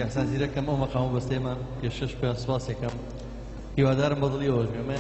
ئەحسان زیرەکەم ئەو مەقام بەستێمان پێشش پێ سوپاسێکم هیوادارم بەدڵی ئەوەژمێ